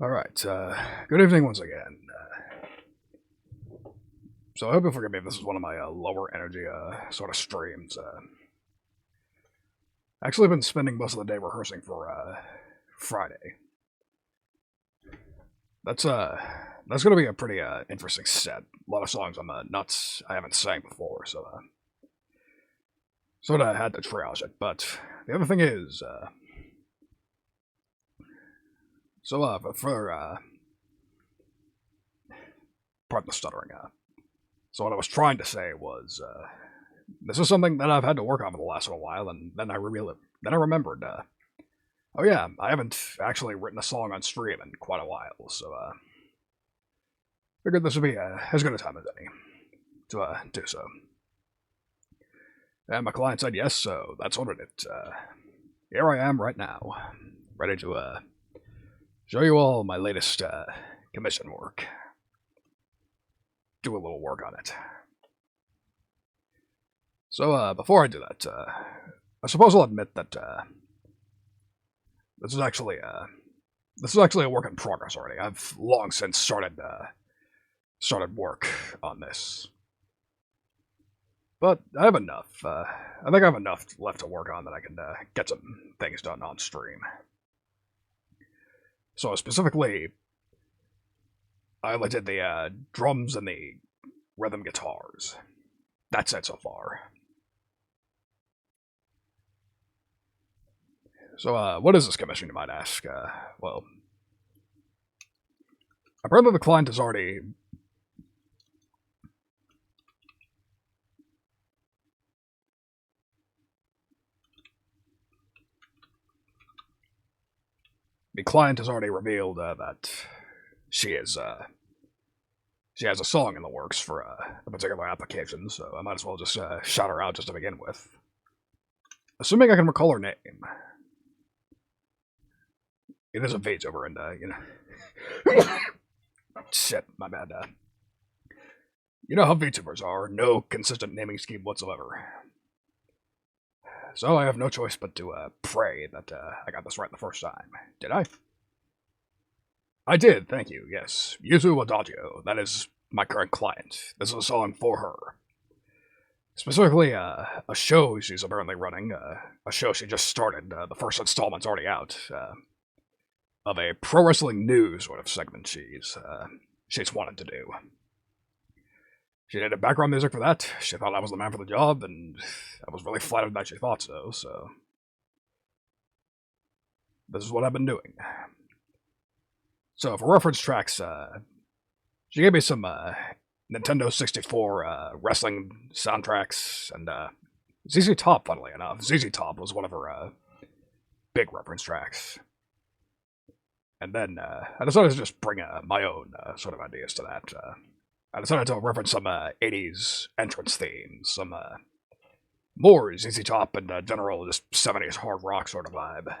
Alright, good evening once again. So I hope you'll forgive me if this is one of my lower energy sort of streams. Actually, I've been spending most of the day rehearsing for Friday. That's gonna be a pretty interesting set. A lot of songs I haven't sang before, so sort of had to triage it. But the other thing is, pardon the stuttering. So what I was trying to say was, this is something that I've had to work on for the last little while, and then I remembered, oh yeah, I haven't actually written a song on stream in quite a while, so figured this would be as good a time as any to do so. And my client said yes, so that's ordered it. Here I am right now, ready to show you all my latest commission work. Do a little work on it. So before I do that, I suppose I'll admit that this is actually a work in progress already. I've long since started work on this, but I have enough. I think I have enough left to work on that I can get some things done on stream. So specifically, I only did the drums and the rhythm guitars. That's it so far. So, what is this commission, you might ask? Well, apparently the client has already... The client has already revealed that she has a song in the works for a particular application, so I might as well just shout her out just to begin with. Assuming I can recall her name. It is a VTuber, and, shit, my bad. You know how VTubers are, no consistent naming scheme whatsoever. So I have no choice but to pray that I got this right the first time. Did I? I did, thank you, yes. Yuzu Adagio, that is my current client. This is a song for her. Specifically, a show she's apparently running, a show she just started, the first installment's already out, of a pro wrestling news sort of segment she's wanted to do. She did a background music for that, she thought I was the man for the job, and I was really flattered that she thought so this is what I've been doing. So, for reference tracks, she gave me some Nintendo 64 wrestling soundtracks, and ZZ Top, funnily enough. ZZ Top was one of her big reference tracks. And then I decided to just bring my own sort of ideas to that. I decided to reference some 80s entrance themes, some more ZZ Top and general just 70s hard rock sort of vibe.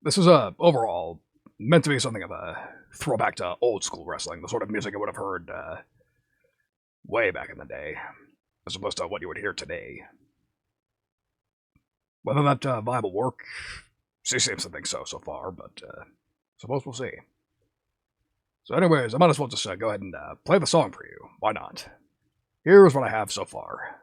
This is overall meant to be something of a throwback to old school wrestling, the sort of music I would have heard way back in the day, as opposed to what you would hear today. Whether that vibe will work, she seems to think so far, but suppose we'll see. So anyways, I might as well just go ahead and play the song for you. Why not? Here's what I have so far.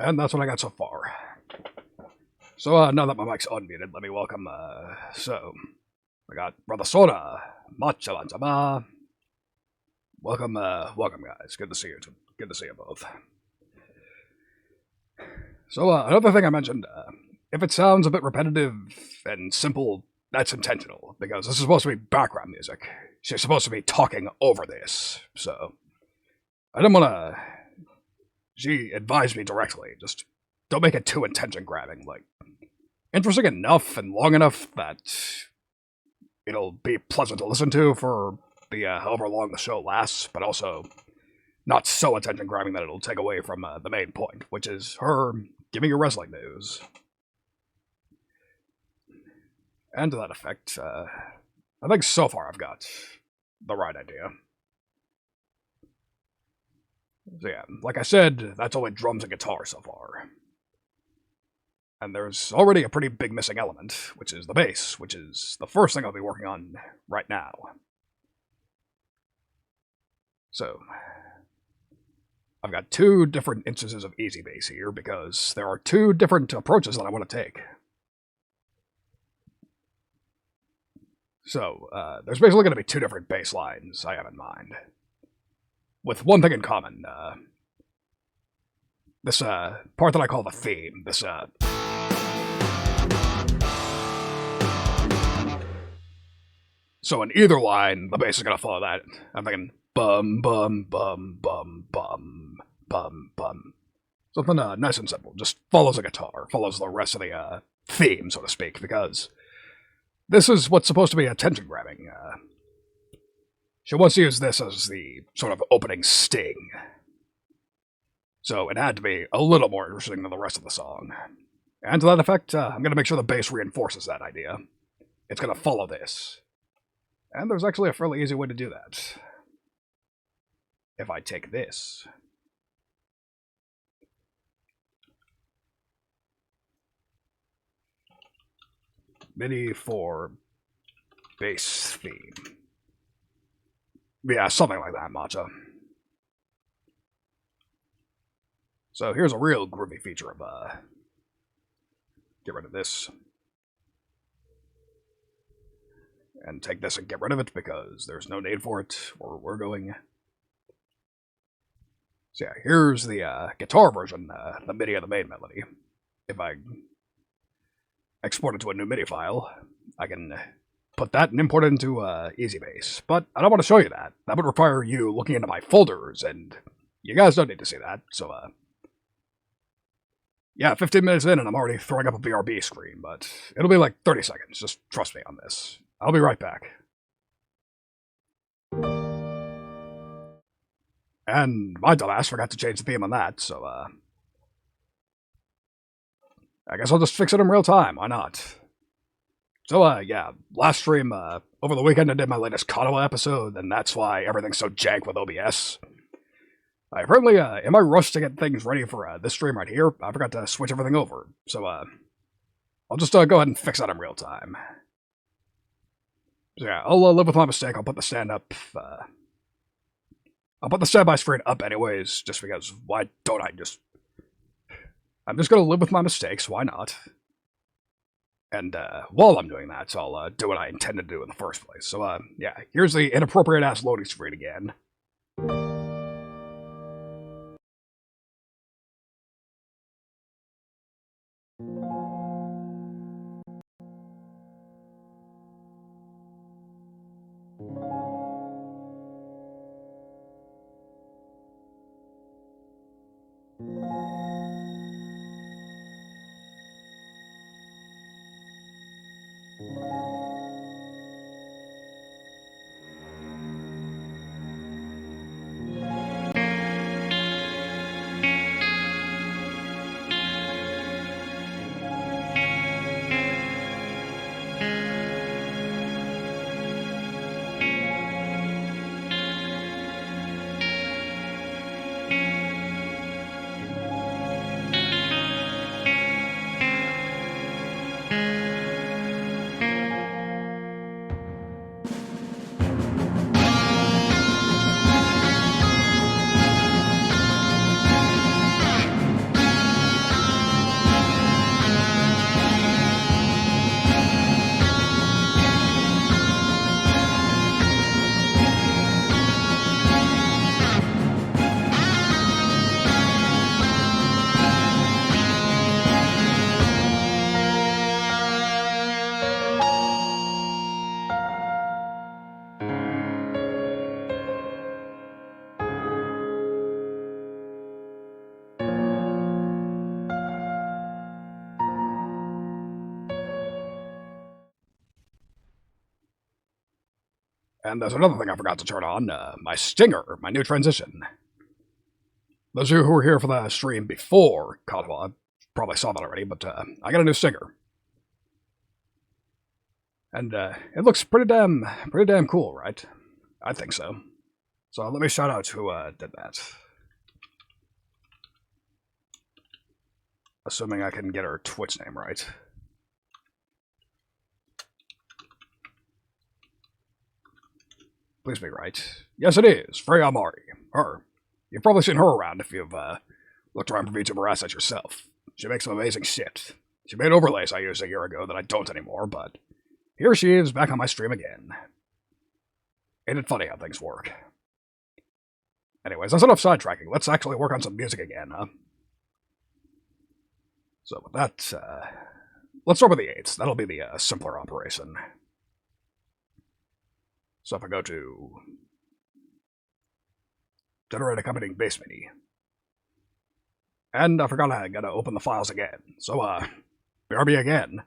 And that's what I got so far. So, now that my mic's unmuted, let me welcome, I got Brother Soda, Machalantama. Welcome, welcome, guys. Good to see you. Good to see you both. So, another thing I mentioned, if it sounds a bit repetitive and simple, that's intentional, because this is supposed to be background music. She's supposed to be talking over this, so I didn't want to... She advised me directly, just don't make it too attention-grabbing, like, interesting enough and long enough that it'll be pleasant to listen to for the however long the show lasts, but also not so attention-grabbing that it'll take away from the main point, which is her giving you wrestling news. And to that effect, I think so far I've got the right idea. So yeah, like I said, that's only drums and guitar so far. And there's already a pretty big missing element, which is the bass, which is the first thing I'll be working on right now. So, I've got two different instances of easy bass here, because there are two different approaches that I want to take. So, there's basically going to be two different bass lines I have in mind. With one thing in common, this part that I call the theme, this so in either line, the bass is going to follow that. I'm thinking bum bum bum bum bum bum bum. Something nice and simple. Just follows a guitar, follows the rest of the theme, so to speak, because this is what's supposed to be attention-grabbing. She wants to use this as the sort of opening sting. So it had to be a little more interesting than the rest of the song. And to that effect, I'm going to make sure the bass reinforces that idea. It's going to follow this. And there's actually a fairly easy way to do that. If I take this. MIDI for bass theme. Yeah, something like that, Matcha. So here's a real groovy feature of, get rid of this. And take this and get rid of it, because there's no need for it, or we're going. So yeah, here's the guitar version, the MIDI of the main melody. If I export it to a new MIDI file, I can put that and import it into Easy Bass. But I don't want to show you that. That would require you looking into my folders, and you guys don't need to see that, so yeah, 15 minutes in and I'm already throwing up a BRB screen, but it'll be like 30 seconds. Just trust me on this. I'll be right back. And my dumbass forgot to change the theme on that, so I guess I'll just fix it in real time. Why not? So, yeah, last stream, over the weekend I did my latest Kanawa episode, and that's why everything's so jank with OBS. I apparently, in my rush to get things ready for this stream right here, I forgot to switch everything over. So, I'll just go ahead and fix that in real time. So yeah, I'll live with my mistake. I'll put the stand up, I'll put the standby screen up anyways, just because, why don't I just... I'm just gonna live with my mistakes, why not? And, while I'm doing that, I'll, do what I intended to do in the first place. So, yeah, here's the inappropriate-ass loading screen again. And there's another thing I forgot to turn on, my stinger, my new transition. Those of you who were here for the stream before Cotwa probably saw that already, but I got a new stinger. And it looks pretty damn cool, right? I think so. So let me shout out who did that. Assuming I can get her Twitch name right. Please be right. Yes, it is. Freya Amari. Her. You've probably seen her around if you've looked around for VTuber assets yourself. She makes some amazing shit. She made overlays I used a year ago that I don't anymore, but here she is back on my stream again. Ain't it funny how things work? Anyways, that's enough sidetracking. Let's actually work on some music again, huh? So with that, let's start with the 8s. That'll be the simpler operation. So if I go to generate accompanying bass MIDI, and I forgot I gotta open the files again. So BRB again.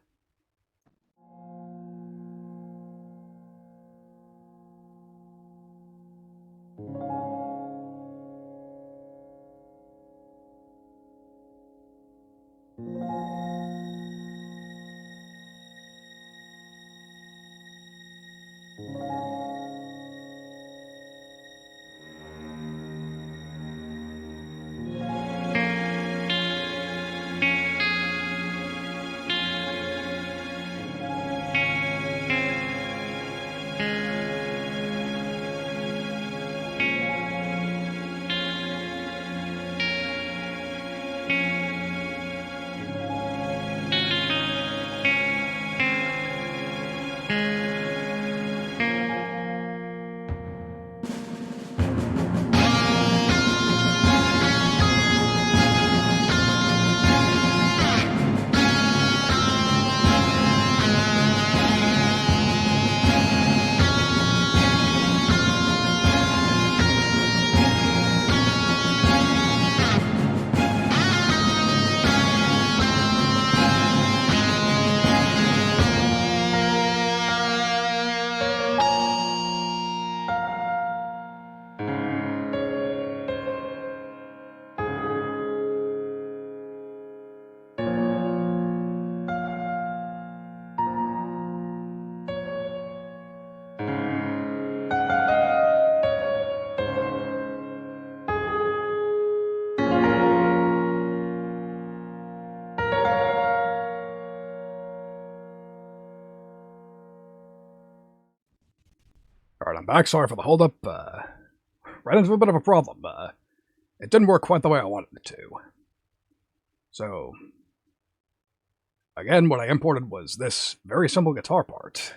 Alright, I'm back. Sorry for the holdup. Ran into a bit of a problem. It didn't work quite the way I wanted it to. So, again, what I imported was this very simple guitar part.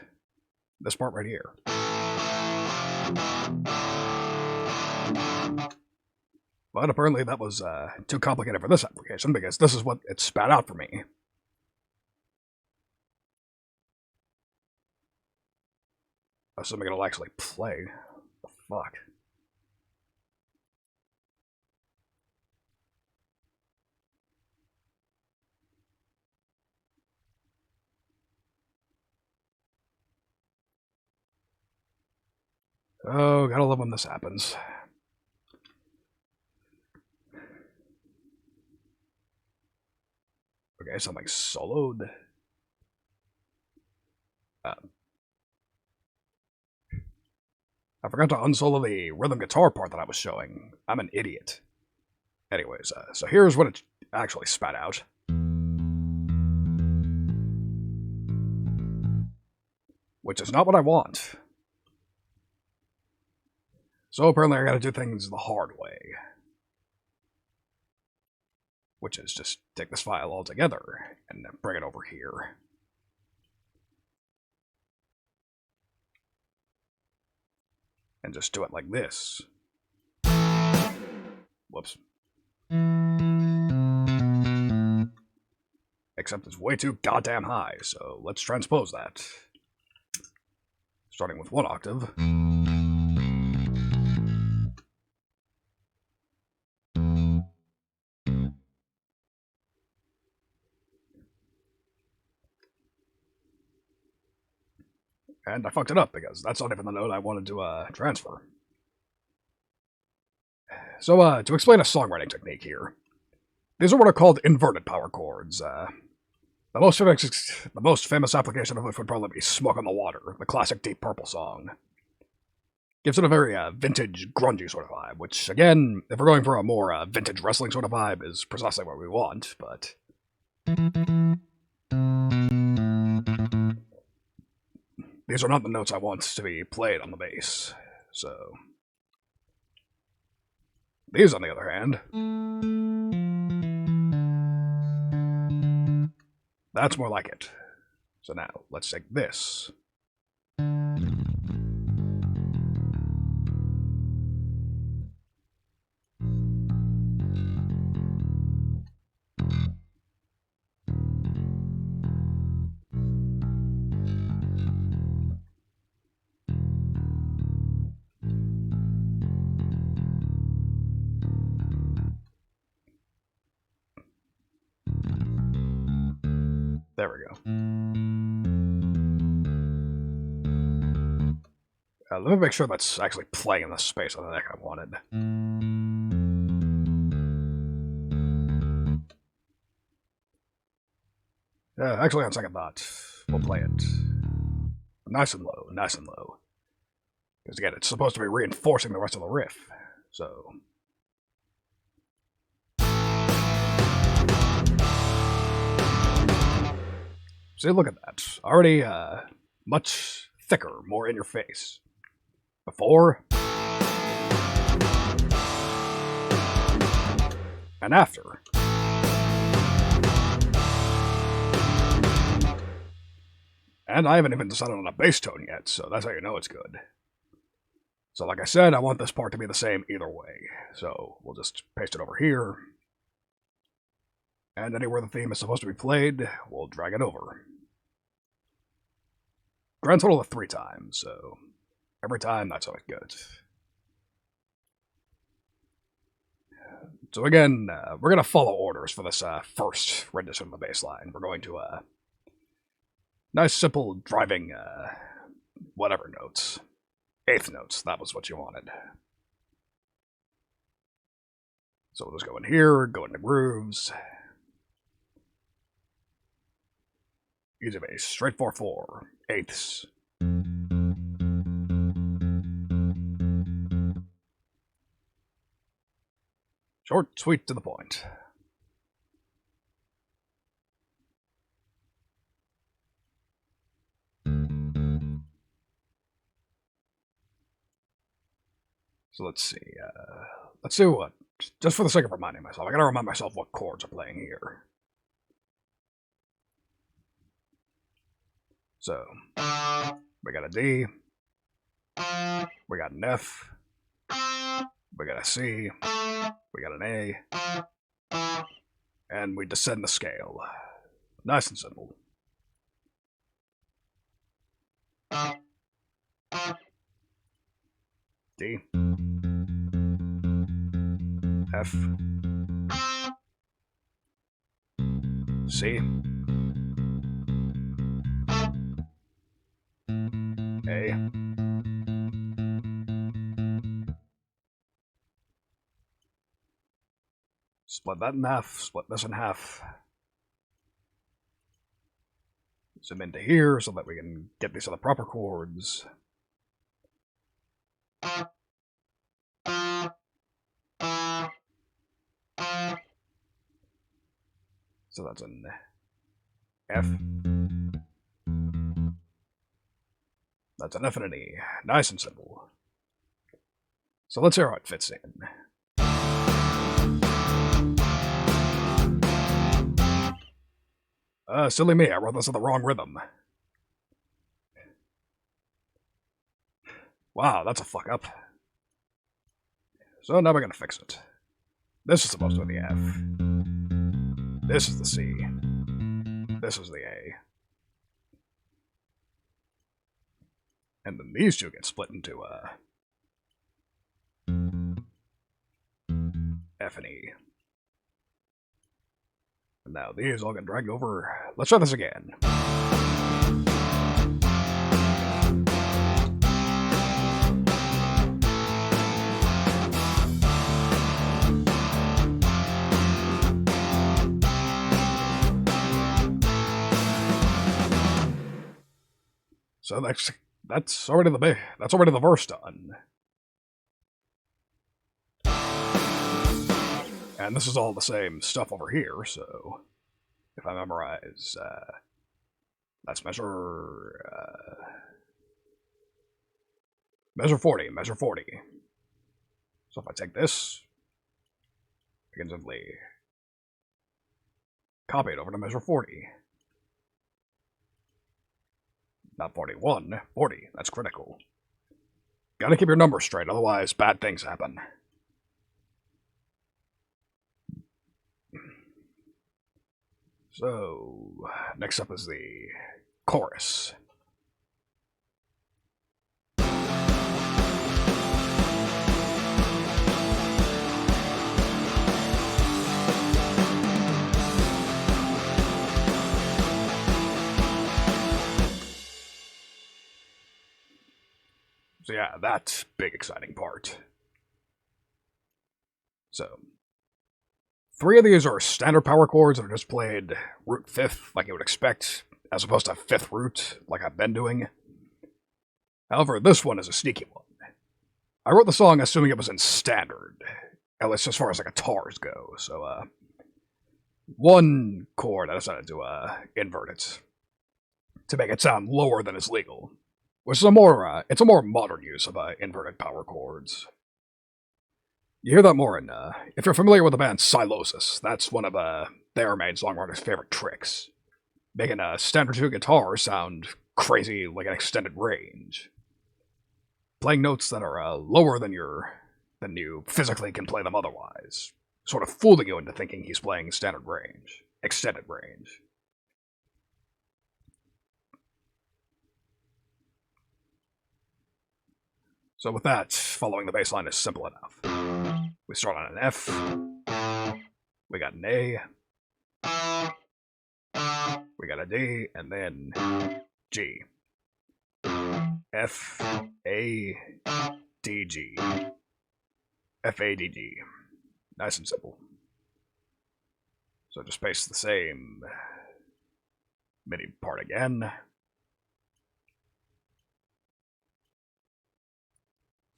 This part right here. But apparently that was too complicated for this application, because this is what it spat out for me. Assuming it'll actually play. What the fuck? Oh, gotta love when this happens. Okay, something soloed. I forgot to unsolo the rhythm guitar part that I was showing. I'm an idiot. Anyways, so here's what it actually spat out. Which is not what I want. So apparently I gotta do things the hard way. Which is just take this file all together and bring it over here. And just do it like this. Whoops. Except it's way too goddamn high, so let's transpose that. Starting with 1 octave. And I fucked it up because that's not even the note I wanted to transfer. So, to explain a songwriting technique here, these are what are called inverted power chords. The most famous application of which would probably be Smoke on the Water, the classic Deep Purple song. Gives it a very vintage, grungy sort of vibe, which, again, if we're going for a more vintage wrestling sort of vibe, is precisely what we want, but... These are not the notes I want to be played on the bass, so... These, on the other hand... That's more like it. So now, let's take this. There we go. Let me make sure that's actually playing in the space on the neck I wanted. Actually, on second thought, we'll play it nice and low, nice and low. Because again, it's supposed to be reinforcing the rest of the riff, so... See, look at that. Already, much thicker, more in your face. Before... and after. And I haven't even decided on a bass tone yet, so that's how you know it's good. So like I said, I want this part to be the same either way. So we'll just paste it over here. And anywhere the theme is supposed to be played, we'll drag it over. Grand total of 3 times, so every time that's how it goes. So again, we're going to follow orders for this first rendition of the bass line. We're going to nice, simple, driving, whatever notes. 8th notes, that was what you wanted. So we'll just go in here, go into grooves. Easy bass, straight 4/4, 8ths. Short, sweet, to the point. So let's see, let's do what, just for the sake of reminding myself, I gotta remind myself what chords are playing here. So, we got a D, we got an F, we got a C, we got an A, and we descend the scale. Nice and simple. D, F, C, A, split that in half, split this in half. Zoom into here so that we can get these to the proper chords. So that's an F. That's an F and an E. Nice and simple. So let's hear how it fits in. Silly me, I wrote this in the wrong rhythm. Wow, that's a fuck up. So now we're gonna fix it. This is supposed to be the F. This is the C. This is the A. And then these two get split into F and E. And now these all get dragged over. Let's try this again. So that's already the verse done. And this is all the same stuff over here, so if I memorize, let's measure 40, measure 40. So if I take this, I can simply copy it over to measure 40. Not 41, 40, that's critical. Gotta keep your numbers straight, otherwise bad things happen. So, next up is the chorus. So yeah, that big exciting part. So, 3 of these are standard power chords that are just played root 5th, like you would expect, as opposed to 5th root, like I've been doing. However, this one is a sneaky one. I wrote the song assuming it was in standard, at least as far as the guitars go, so, one chord I decided to, invert it, to make it sound lower than is legal, which is it's a more modern use of, inverted power chords. You hear that more in, if you're familiar with the band Silosis, that's one of, their main songwriters' favorite tricks. Making a standard 2 guitar sound crazy like an extended range. Playing notes that are, lower than you physically can play them otherwise. Sort of fooling you into thinking he's playing standard range. Extended range. So with that, following the bass line is simple enough. We start on an F, we got an A, we got a D, and then G. F, A, D, G. F, A, D, G. Nice and simple. So just paste the same MIDI part again.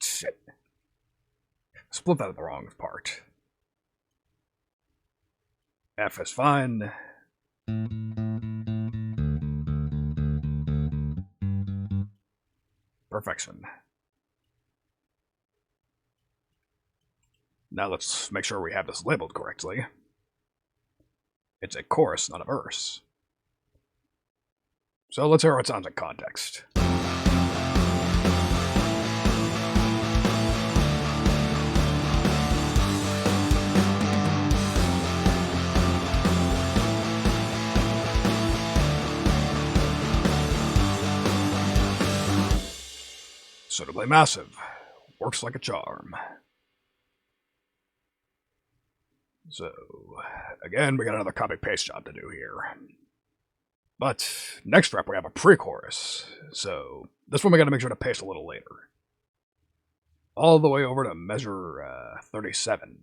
Shit. Split that at the wrong part. F is fine. Perfection. Now let's make sure we have this labeled correctly. It's a chorus, not a verse. So let's hear how it sounds in context. Suitably massive. Works like a charm. So, again, we got another copy-paste job to do here. But, next rep we have a pre-chorus. So, this one we gotta make sure to paste a little later. All the way over to measure 37.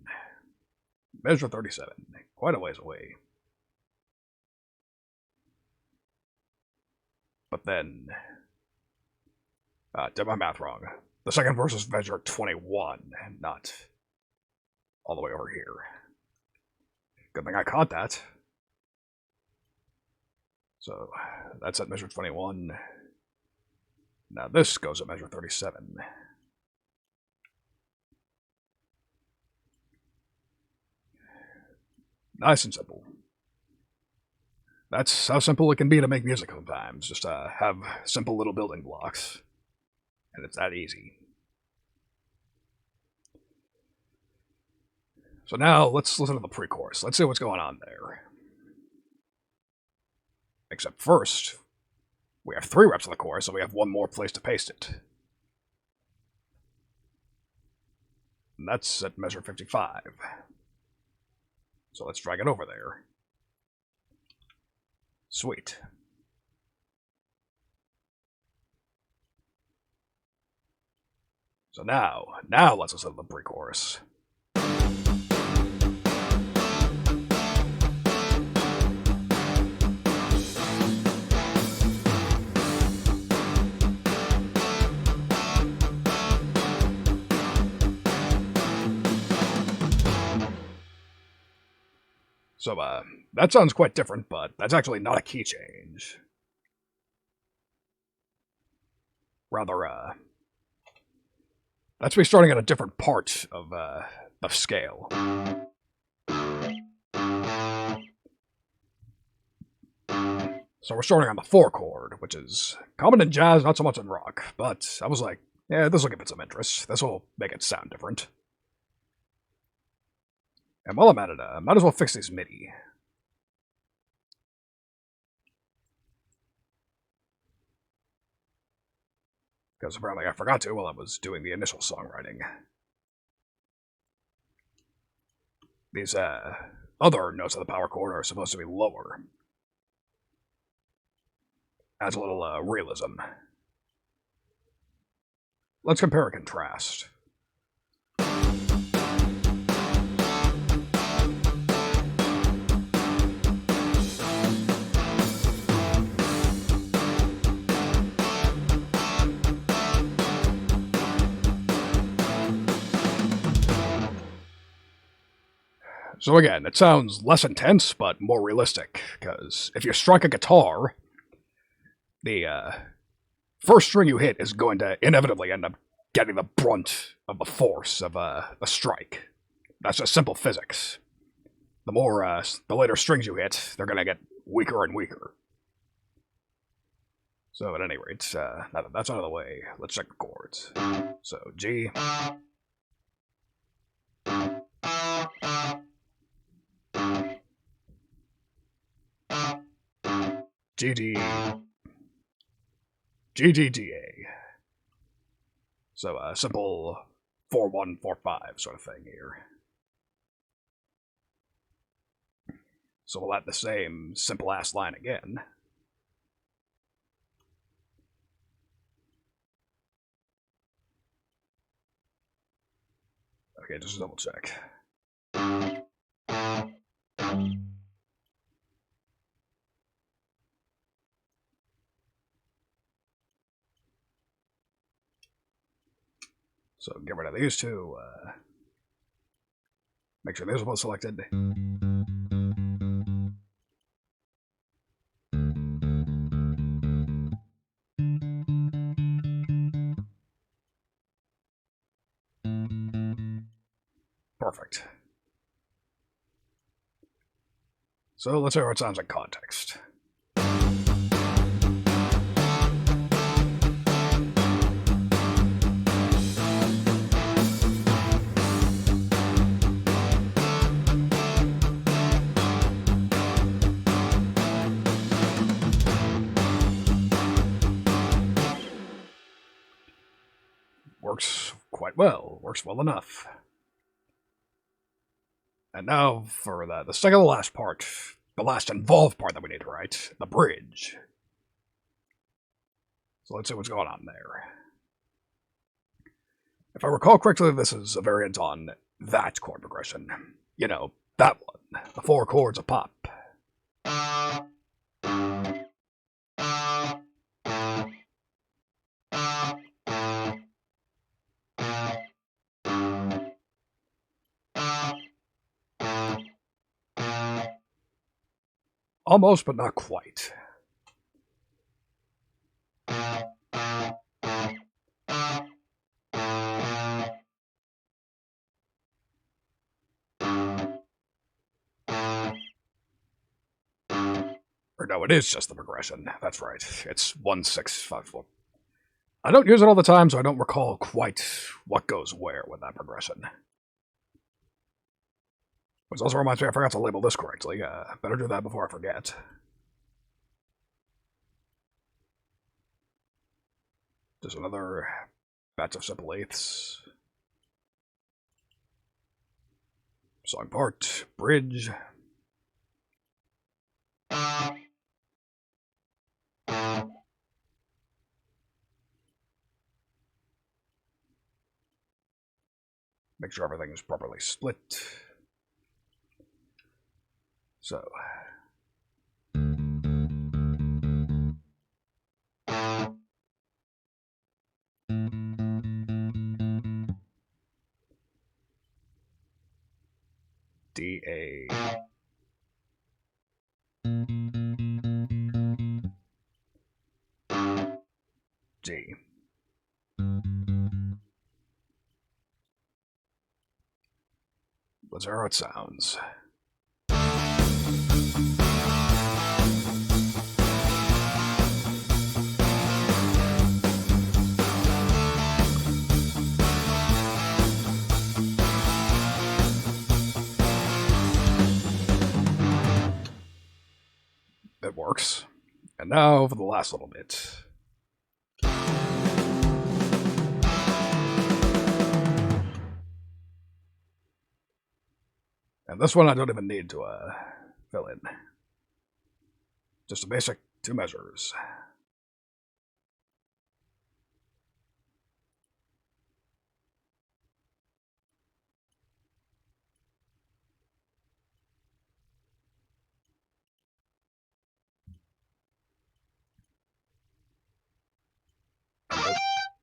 Measure 37. Quite a ways away. But then... did my math wrong. The second verse is measure 21, and not all the way over here. Good thing I caught that. So, that's at measure 21. Now this goes at measure 37. Nice and simple. That's how simple it can be to make music sometimes. Just have simple little building blocks. And it's that easy. So now, let's listen to the pre-chorus. Let's see what's going on there. Except first, we have 3 reps of the chorus, so we have one more place to paste it. And that's at measure 55. So let's drag it over there. Sweet. So now let's listen to the pre-chorus. So, that sounds quite different, but that's actually not a key change. Rather, that's me starting at a different part of the scale. So we're starting on the 4 chord, which is common in jazz, not so much in rock. But I was like, yeah, this will give it some interest. This will make it sound different. And while I'm at it, might as well fix these MIDI. Because apparently I forgot to while I was doing the initial songwriting. These other notes of the power chord are supposed to be lower. Adds a little realism. Let's compare and contrast. So again, it sounds less intense, but more realistic, because if you strike a guitar, the first string you hit is going to inevitably end up getting the brunt of the force of the strike. That's just simple physics. The more, the later strings you hit, they're going to get weaker and weaker. So at any rate, now that that's out of the way, let's check the chords. So G, G, D, G, D, D, A. So a simple 4-1-4-5 sort of thing here. So we'll add the same simple ass line again. Okay, just double check. So get rid of these two. Make sure these are both selected. Perfect. So let's hear how it sounds in context. Works quite well. Works well enough. And now for the second to last part, the last involved part that we need to write, the bridge. So let's see what's going on there. If I recall correctly, this is a variant on that chord progression. You know, that one. The 4 chords of pop. Almost, but not quite. Or no, it is just the progression. That's right. It's 1-6-5-4. I don't use it all the time, so I don't recall quite what goes where with that progression. Which also reminds me I forgot to label this correctly. Better do that before I forget. Just another batch of simple eighths. Song part, bridge. Make sure everything is properly split. So. D, A, G. Let's hear how it sounds. It works. And now for the last little bit. And this one I don't even need to fill in. Just a basic 2 measures.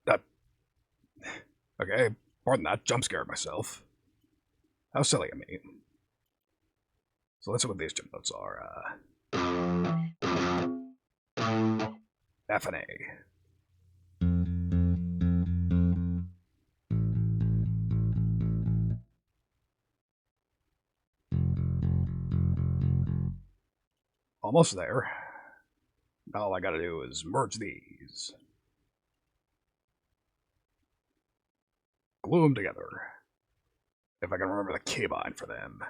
That. Okay, pardon that, jump scared myself. How silly of me. So let's see what these 2 notes are. F and A. Almost there. Now all I gotta do is merge these. Glue them together. If I can remember the keybind for them.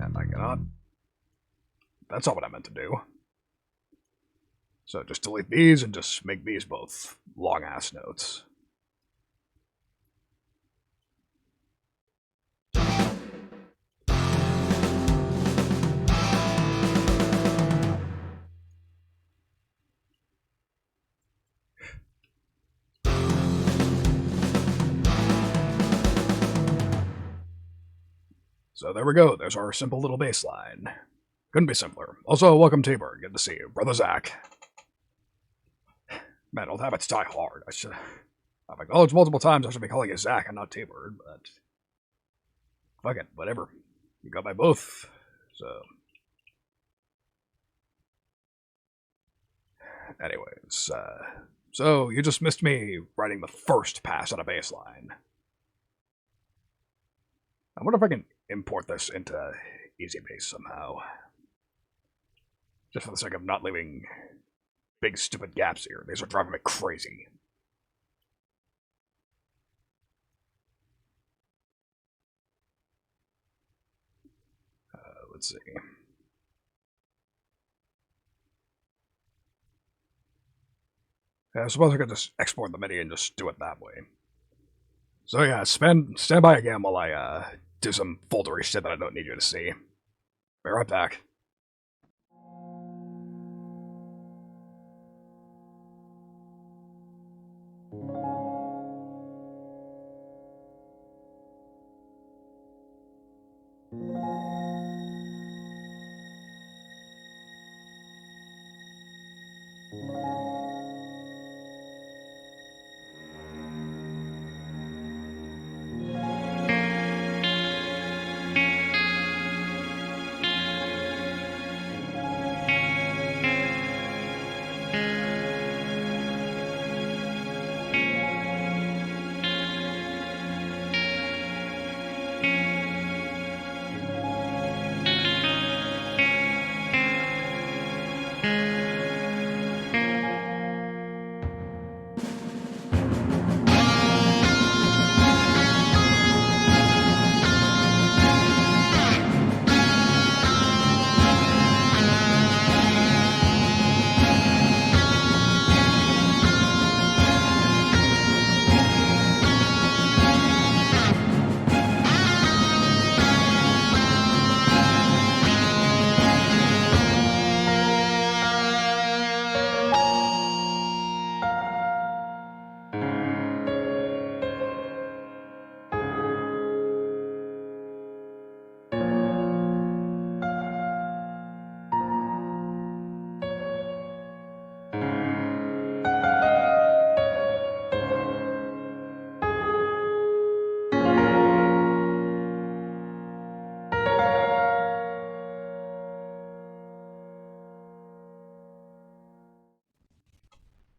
And I cannot. That's not what I meant to do. So just delete these and just make these both long-ass notes. So there we go. There's our simple little bass line. Couldn't be simpler. Also, welcome Tabor. Good to see you. Brother Zach. Man, old habits die hard. I've acknowledged multiple times I should be calling you Zach and not Tabor, but... fuck it, whatever. You got my both, so... Anyways, so you just missed me writing the first pass on a bass line. I wonder if I can import this into Easy Bass somehow. Just for the sake of not leaving big stupid gaps here. These are driving me crazy. Let's see. I suppose I could just export the MIDI and just do it that way. So yeah, stand by again while I do some foldery shit that I don't need you to see. Be right back.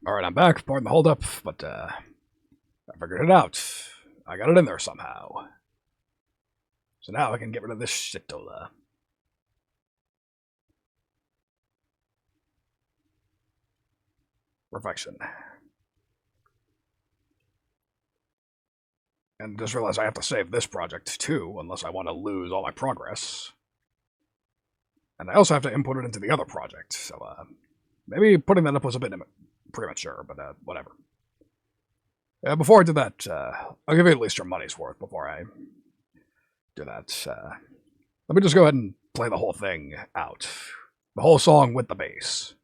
Alright, I'm back. Pardon the holdup, but I figured it out. I got it in there somehow. So now I can get rid of this shitola. Perfection. And just realized I have to save this project too, unless I want to lose all my progress. And I also have to import it into the other project, so maybe putting that up was a bit premature, but whatever. Before I do that, I'll give you at least your money's worth before I do that. Let me just go ahead and play the whole thing out. The whole song with the bass.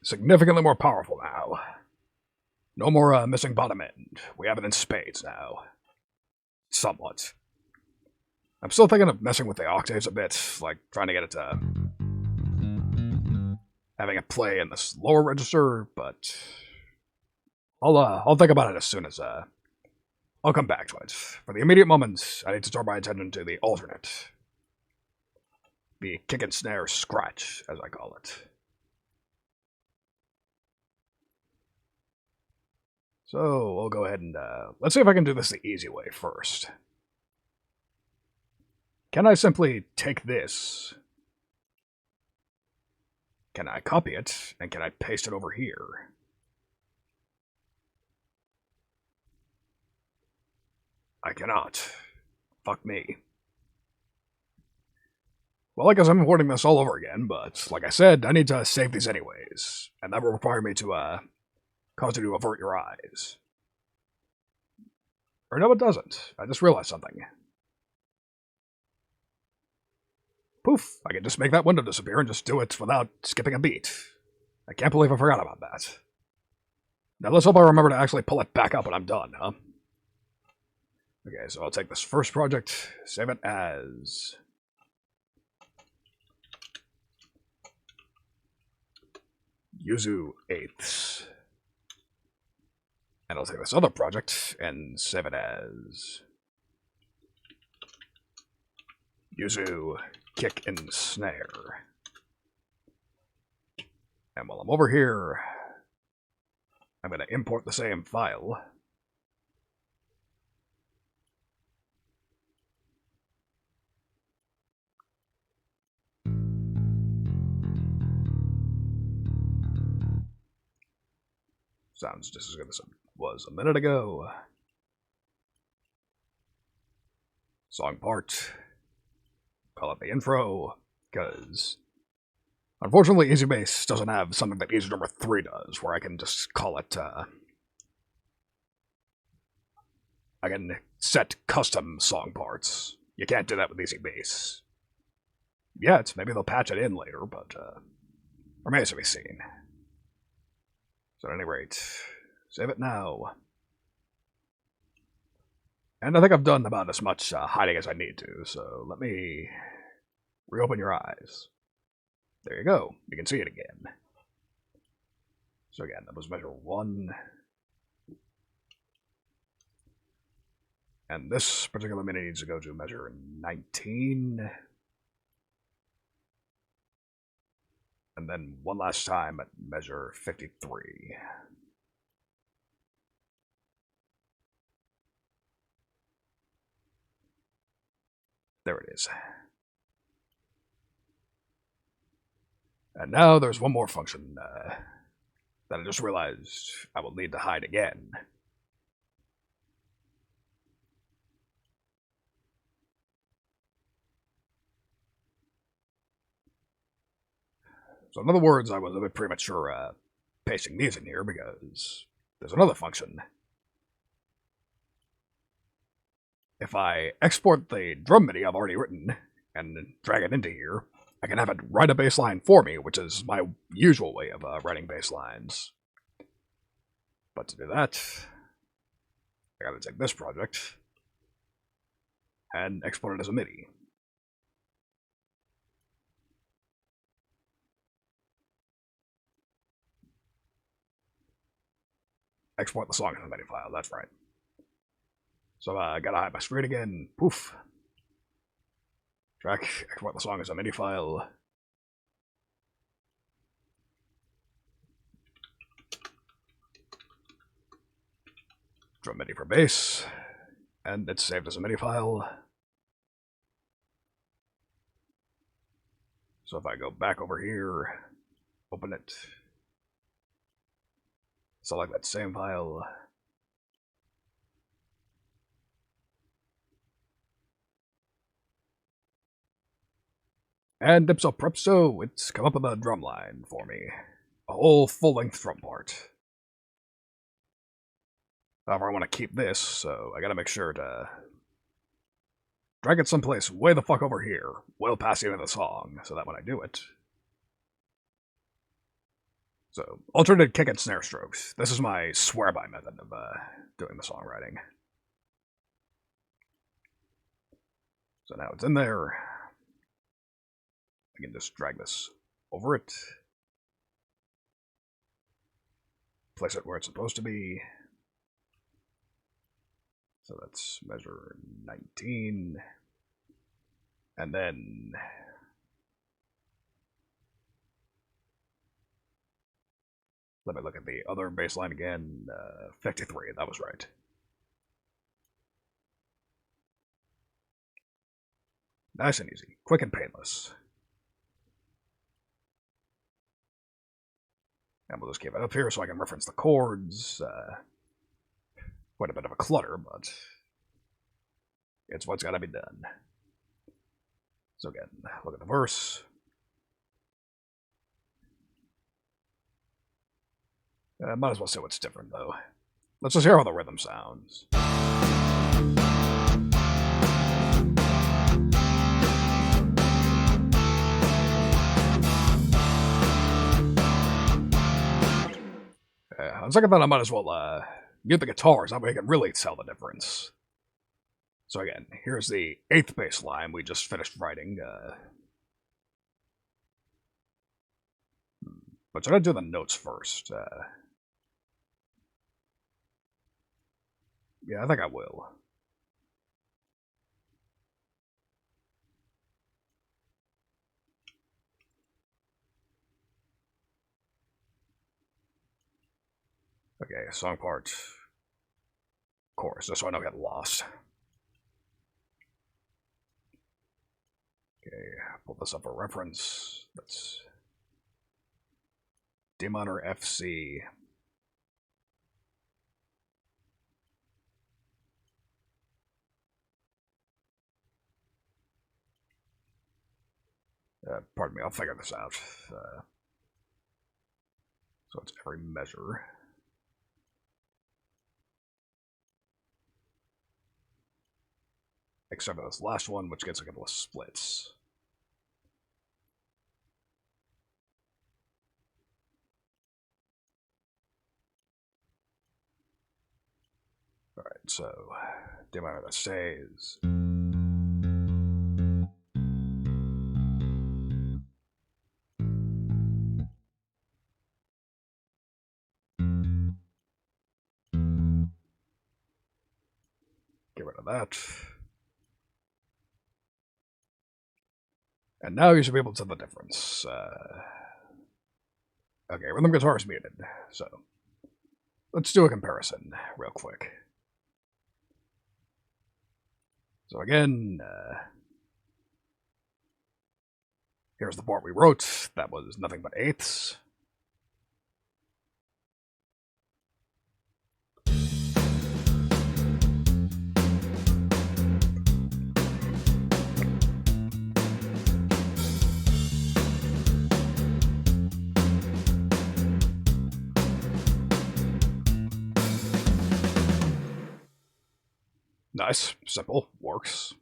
Significantly more powerful now. No more missing bottom end. We have it in spades now. Somewhat. I'm still thinking of messing with the octaves a bit, like trying to get it to having it play in this lower register, but I'll think about it as soon as I'll come back to it. For the immediate moment, I need to turn my attention to the alternate. The kick and snare scratch, as I call it. So, we'll go ahead and, let's see if I can do this the easy way first. Can I simply take this? Can I copy it, and can I paste it over here? I cannot. Fuck me. Well, I guess I'm importing this all over again, but, like I said, I need to save these anyways, and that will require me to, cause you to avert your eyes. Or no, it doesn't. I just realized something. Poof, I can just make that window disappear and just do it without skipping a beat. I can't believe I forgot about that. Now let's hope I remember to actually pull it back up when I'm done, huh? Okay, so I'll take this first project, save it as Yuzu 8ths. And I'll take this other project and save it as Yuzu Kick and Snare. And while I'm over here, I'm going to import the same file. Sounds just as good as it was a minute ago. Song part. Call it the intro, because unfortunately Easy Bass doesn't have something that Easy Drummer 3 does, where I can just call it, I can set custom song parts. You can't do that with Easy Bass. Yet, maybe they'll patch it in later, but, remains to be seen. So at any rate, save it now. And I think I've done about as much hiding as I need to, so let me reopen your eyes. There you go. You can see it again. So again, that was measure 1. And this particular MIDI needs to go to measure 19. And then one last time at measure 53. There it is. And now there's one more function that I just realized I will need to hide again. So in other words, I was a bit premature pasting these in here because there's another function. If I export the drum MIDI I've already written and drag it into here, I can have it write a bass line for me, which is my usual way of writing bass lines. But to do that, I gotta take this project and export it as a MIDI. Export the song as a MIDI file, that's right. So I gotta hide my screen again. Poof. Track, export the song as a MIDI file. Drum MIDI for bass. And it's saved as a MIDI file. So if I go back over here, open it, select that same file. And ipso presto, it's come up with a drum line for me. A whole full-length drum part. However, I want to keep this, so I gotta make sure to drag it someplace way the fuck over here, well past the end of the song, so that when I do it... So, alternate kick and snare strokes. This is my swear-by method of doing the songwriting. So now it's in there. I can just drag this over it. Place it where it's supposed to be. So that's measure 19. And then let me look at the other bass line again. 53, that was right. Nice and easy, quick and painless. And we'll just keep it up here so I can reference the chords. Quite a bit of a clutter, but it's what's got to be done. So again, look at the verse. Might as well say what's different, though. Let's just hear how the rhythm sounds. On second thought, I might as well mute the guitars, that way I can really tell the difference. So again, here's the 8th bass line we just finished writing. But should I do the notes first? Yeah, I think I will. Okay, song part, chorus, just so I don't get lost. Okay, pull this up for reference. That's D minor, F, C, Pardon me, I'll figure this out. So it's every measure. Except for this last one, which gets a couple of splits. Alright, so the amount that stays. Get rid of that. And now you should be able to tell the difference. Okay, rhythm guitar is muted, so let's do a comparison real quick. So again, here's the part we wrote. That was nothing but eighths. Nice, simple, works.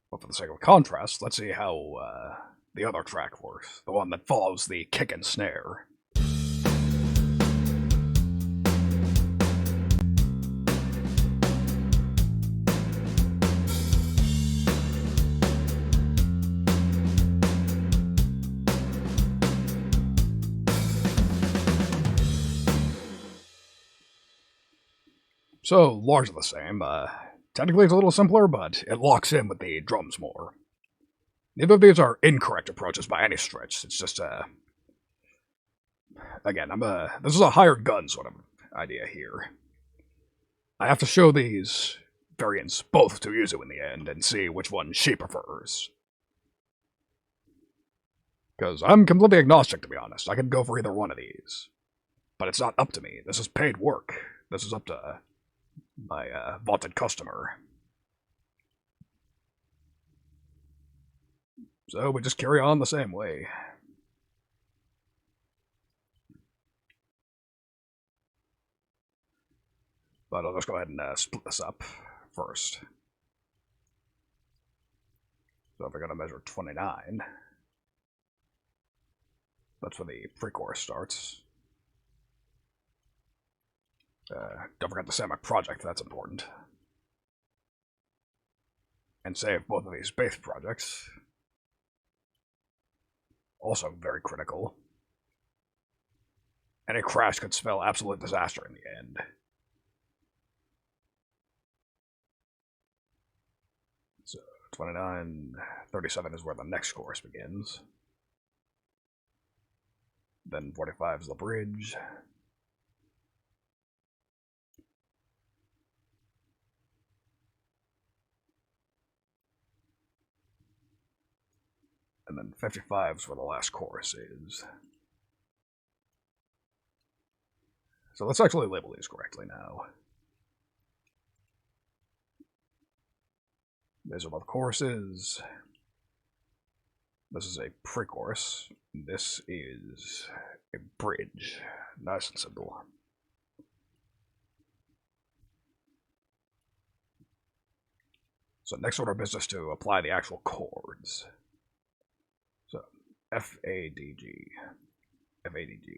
But for the sake of contrast, let's see how the other track works. The one that follows the kick and snare. So, largely the same. Technically it's a little simpler, but it locks in with the drums more. Neither of these are incorrect approaches by any stretch. It's just, again, this is a hired gun sort of idea here. I have to show these variants both to Yuzu in the end and see which one she prefers. Because I'm completely agnostic, to be honest. I could go for either one of these. But it's not up to me. This is paid work. This is up to my vaunted customer. So we just carry on the same way. But I'll just go ahead and split this up first. So if we're going to measure 29, that's where the pre-chorus starts. Don't forget to save my project, that's important. And save both of these base projects. Also very critical. Any crash could spell absolute disaster in the end. So 29, 37 is where the next chorus begins. Then 45 is the bridge. And then 55 is where the last chorus is. So let's actually label these correctly now. These are both choruses. This is a pre-chorus. This is a bridge. Nice and simple. So next order of business to apply the actual chords. So F, A, D, G. F, A, D, G.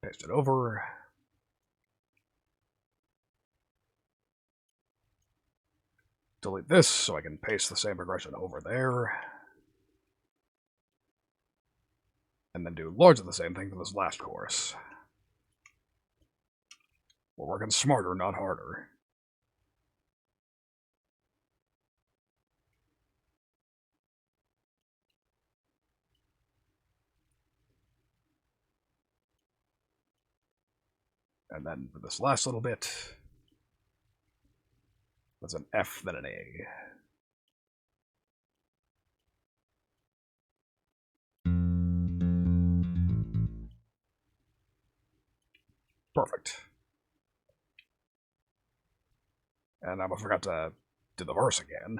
Paste it over. Delete this so I can paste the same progression over there. And then do largely the same thing for this last chorus. We're working smarter, not harder. And then for this last little bit, That's an F, then an A. Perfect. And I forgot to do the verse again.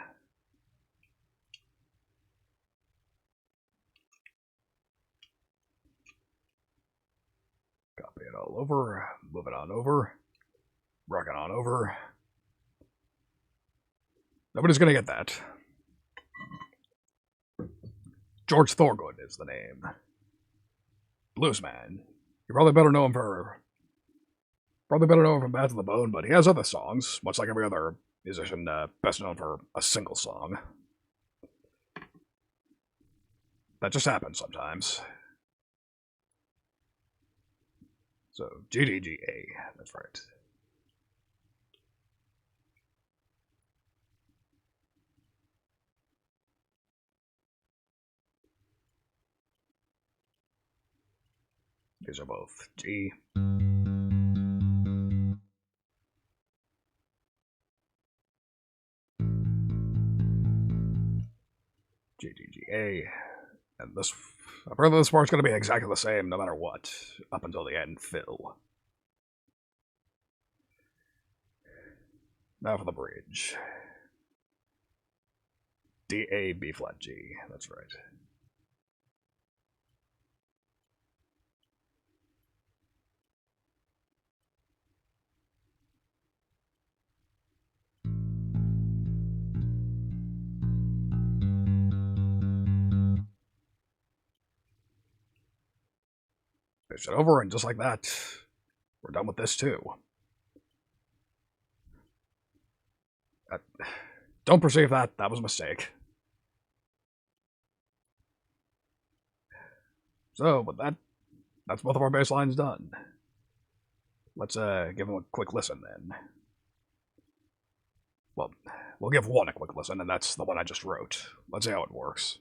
Copy it all over, move it on over, rock it on over. Nobody's gonna get that. George Thorgood is the name. Bluesman. You probably better know him from Bad to the Bone, but he has other songs, much like every other musician, best known for a single song. That just happens sometimes. So, GDGA, that's right. These are both G. GDGA. And this, apparently this part's going to be exactly the same no matter what, up until the end, fill. Now for the bridge. D, A, B flat, G, that's right. Finish it over, and just like that, we're done with this too. Don't perceive that was a mistake. So, with that, that's both of our bass lines done. Let's give them a quick listen then. Well, we'll give one a quick listen, and that's the one I just wrote. Let's see how it works.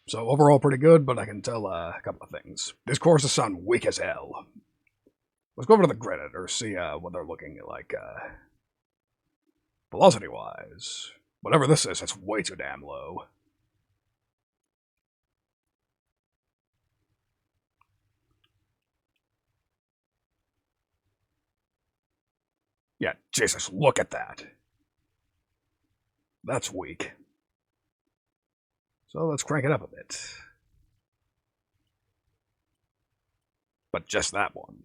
So overall pretty good, but I can tell a couple of things. These choruses sound weak as hell. Let's go over to the grid editor, see what they're looking like velocity-wise. Whatever this is, it's way too damn low. Yeah, Jesus, look at that. That's weak. So let's crank it up a bit. But just that one.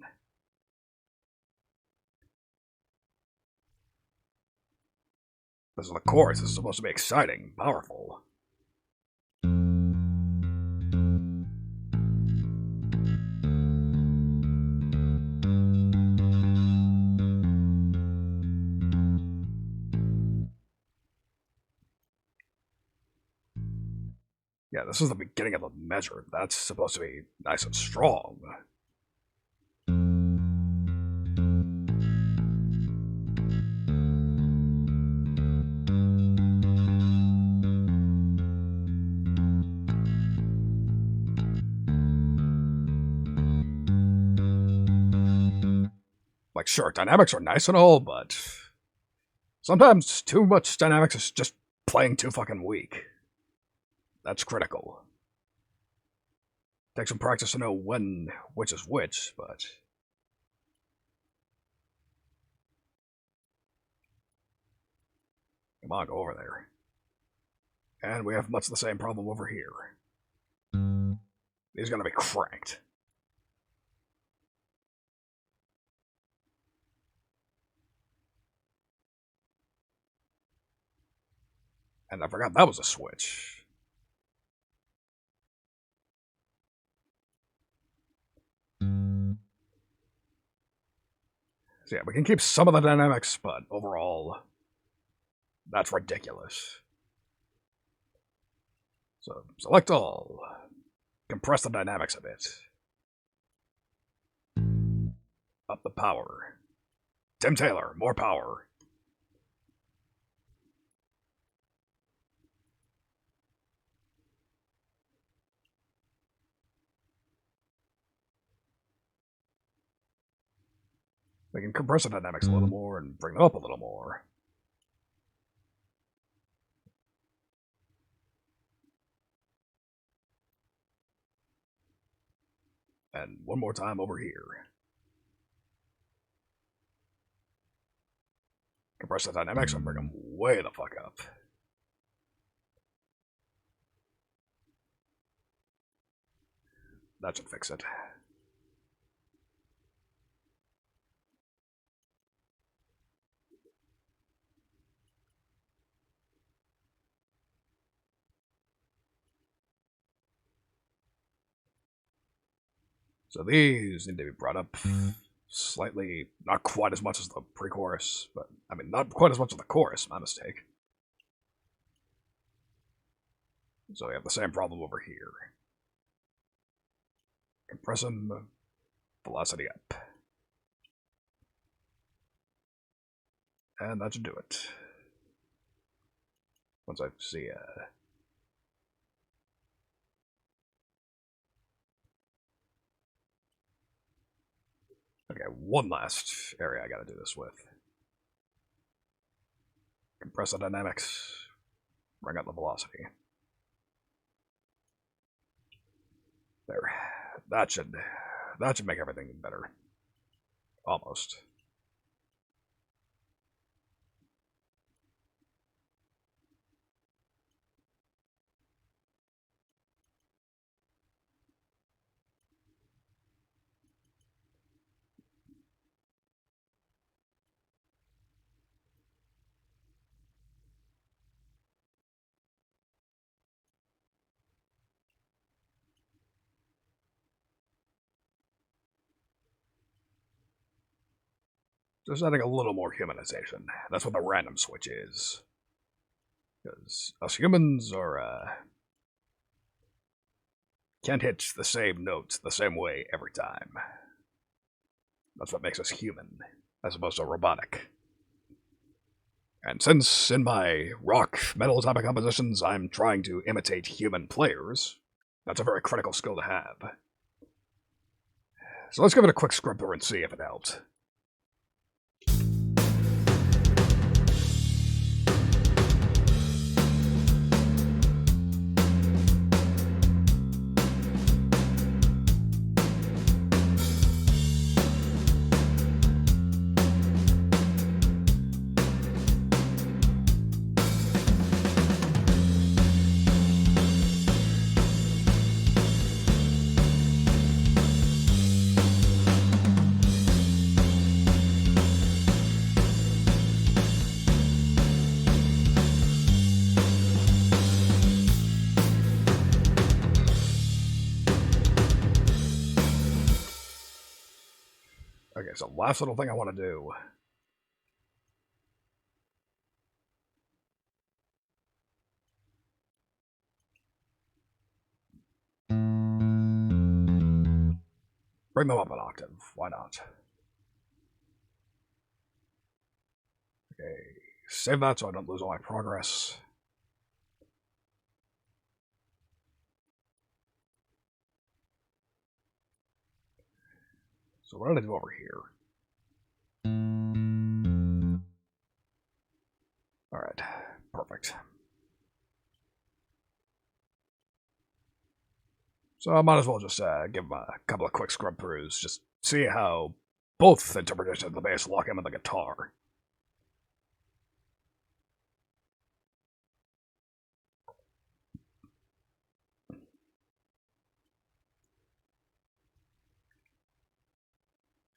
This is the chorus. This is supposed to be exciting, powerful. Yeah, this is the beginning of the measure. That's supposed to be nice and strong. Like, sure, dynamics are nice and all, but sometimes too much dynamics is just playing too fucking weak. That's critical. Take some practice to know when which is which, but come on, go over there. And we have much the same problem over here. He's gonna be cranked. And I forgot that was a switch. So yeah, we can keep some of the dynamics, but overall, that's ridiculous. So select all. Compress the dynamics a bit. Up the power. Tim Taylor, more power. We can compress the dynamics a little more and bring them up a little more. And one more time over here. Compress the dynamics and bring them way the fuck up. That should fix it. So these need to be brought up slightly, not quite as much as the pre-chorus, but, I mean, not quite as much as the chorus, my mistake. So we have the same problem over here. Compress them, velocity up. And that should do it. Once I see, okay, one last area I gotta do this with. Compress the dynamics, bring up the velocity. There. That should make everything better. Almost. Just adding a little more humanization. That's what the random switch is. Because us humans are, can't hit the same notes the same way every time. That's what makes us human, as opposed to robotic. And since in my rock metal type of compositions I'm trying to imitate human players, that's a very critical skill to have. So let's give it a quick scrub through and see if it helped. last little thing I want to do. Bring them up an octave. Why not? Okay, save that so I don't lose all my progress. So what did I do over here? Alright, perfect. So I might as well just give them a couple of quick scrub throughs, just see how both interpretations of the bass lock in with the guitar.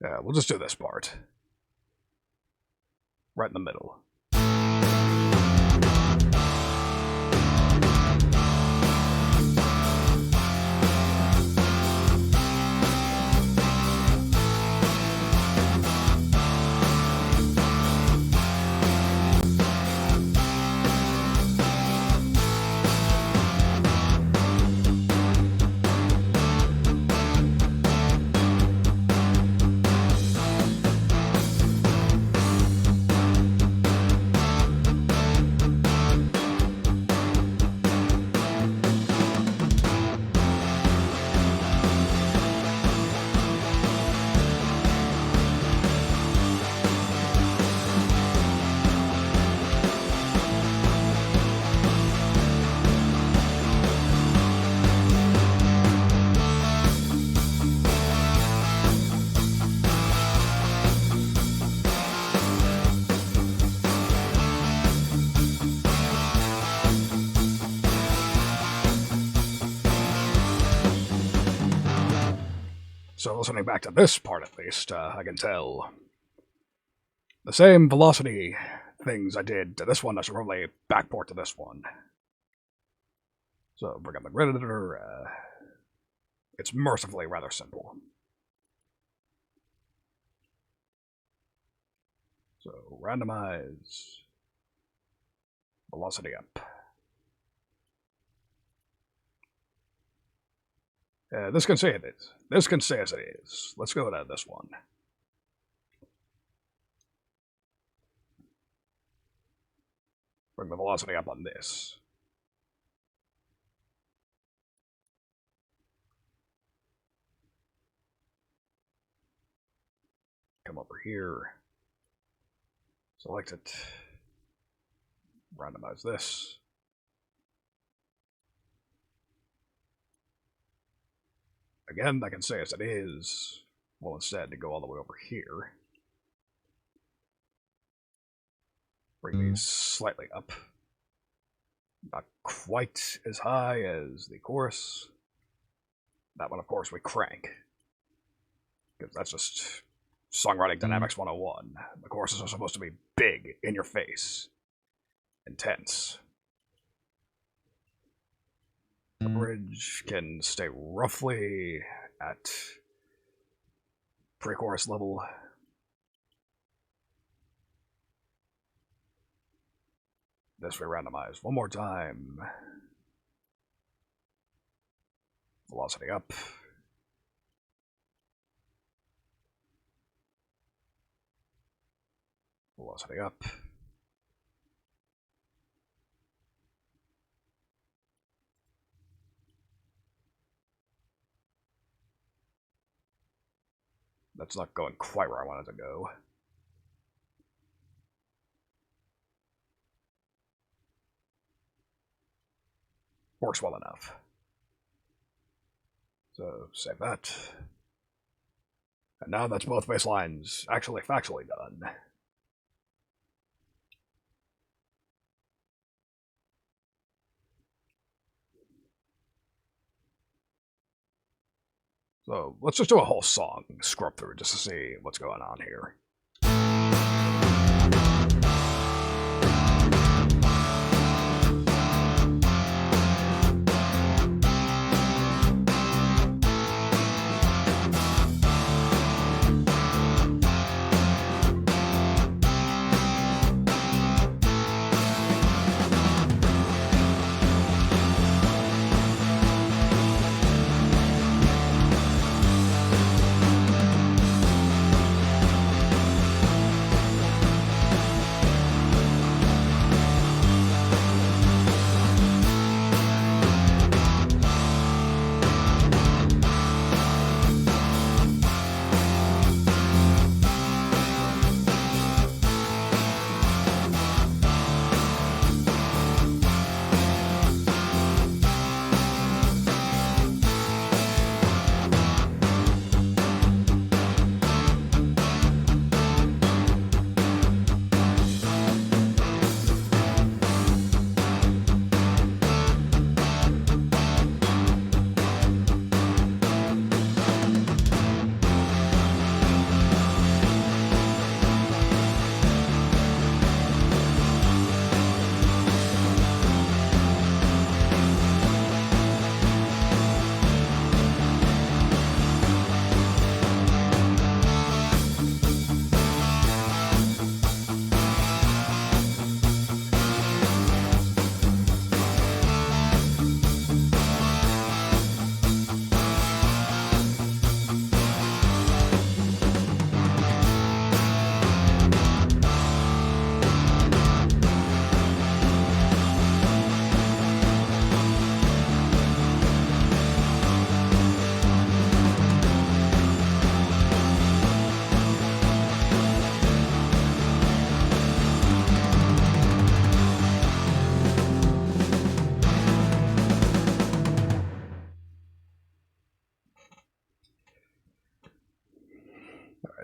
Yeah, we'll just do this part. Right in the middle. So listening back to this part at least, I can tell the same velocity things I did to this one, I should probably backport to this one. So bring up the grid editor. It's mercifully rather simple. So randomize velocity up. This can say it is. This can say as it is. Let's go to this one. Bring the velocity up on this. Come over here. Select it. Randomize this. Again, I can say as it is. Well, instead, to go all the way over here. Bring these slightly up. Not quite as high as the chorus. That one, of course, we crank. Because that's just Songwriting Dynamics 101. The choruses are supposed to be big, in your face. Intense. The bridge can stay roughly at pre-chorus level. This we randomize one more time. Velocity up. Velocity up. That's not going quite where I wanted to go. Works well enough. So, save that. And now that's both bass lines actually factually done. So, let's just do a whole song scrub through just to see what's going on here.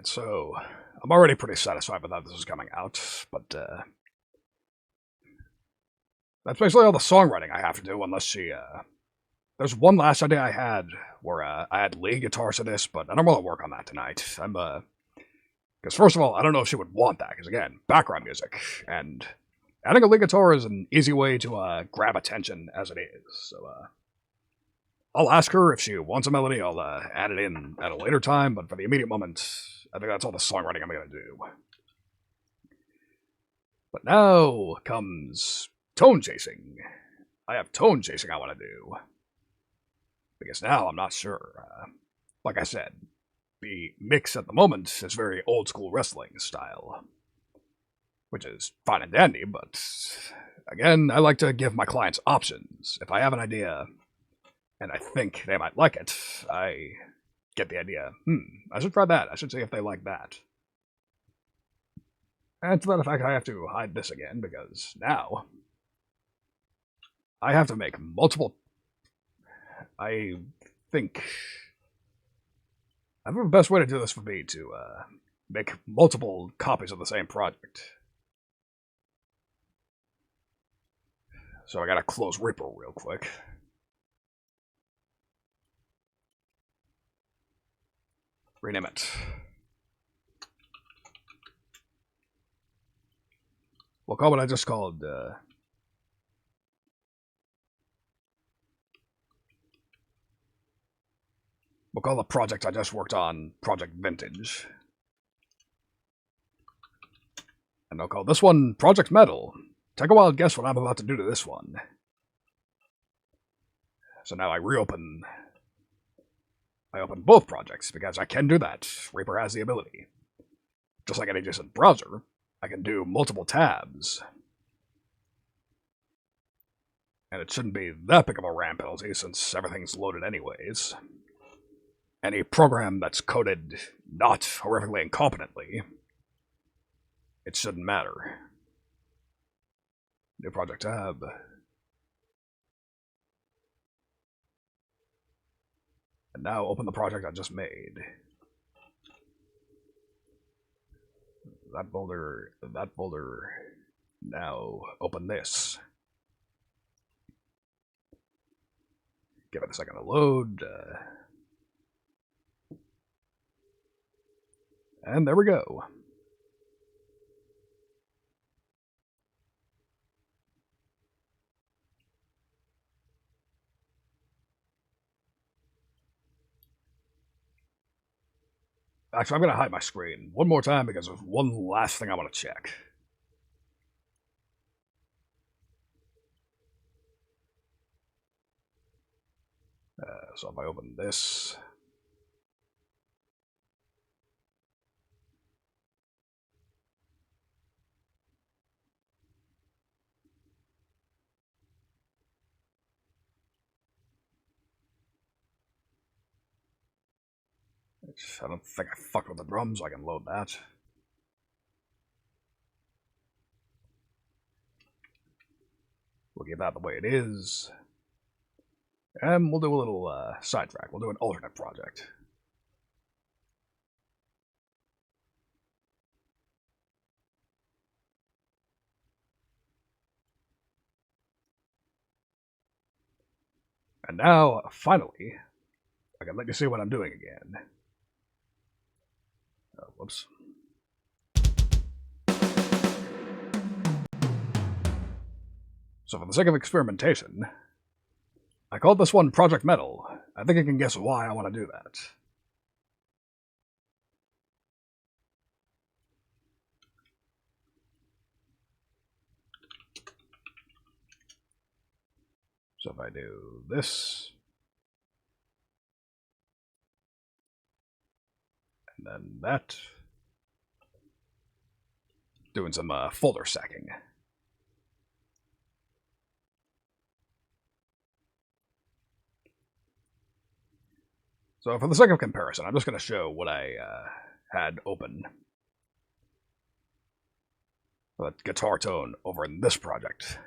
Alright, so I'm already pretty satisfied with how this is coming out, but that's basically all the songwriting I have to do unless she, there's one last idea I had where I had lead guitars to this, but I don't want to work on that tonight. Because first of all, I don't know if she would want that, because again, background music, and adding a lead guitar is an easy way to grab attention as it is, so I'll ask her if she wants a melody, I'll add it in at a later time, but for the immediate moment, I think that's all the songwriting I'm going to do. But now comes tone chasing. I have tone chasing I want to do. Because now I'm not sure. Like I said, the mix at the moment is very old school wrestling style. Which is fine and dandy, but again, I like to give my clients options. If I have an idea and I think they might like it, I get the idea. I should try that. I should see if they like that. And to that effect, I have to hide this again, because now I have to make multiple... I think the best way to do this would be to make multiple copies of the same project. So I gotta close Reaper real quick. Rename it. We'll call what I just called, we'll call the project I just worked on Project Vintage. And I'll call this one Project Metal. Take a wild guess what I'm about to do to this one. So now I open both projects, because I can do that. Reaper has the ability. Just like any decent browser, I can do multiple tabs. And it shouldn't be that big of a RAM penalty, since everything's loaded anyways. Any program that's coded not horrifically incompetently, it shouldn't matter. New project tab. And now open the project I just made. That folder. Now open this. Give it a second to load. And there we go. Actually, I'm going to hide my screen one more time because there's one last thing I want to check. So if I open this... I don't think I fucked with the drums, so I can load that. We'll give that the way it is. And we'll do a little sidetrack. We'll do an alternate project. And now, finally, I can let you see what I'm doing again. Oh, whoops. So for the sake of experimentation, I called this one Project Metal. I think you can guess why I want to do that. So if I do this, and then that, doing some folder stacking. So for the sake of comparison, I'm just going to show what I had open. That guitar tone over in this project.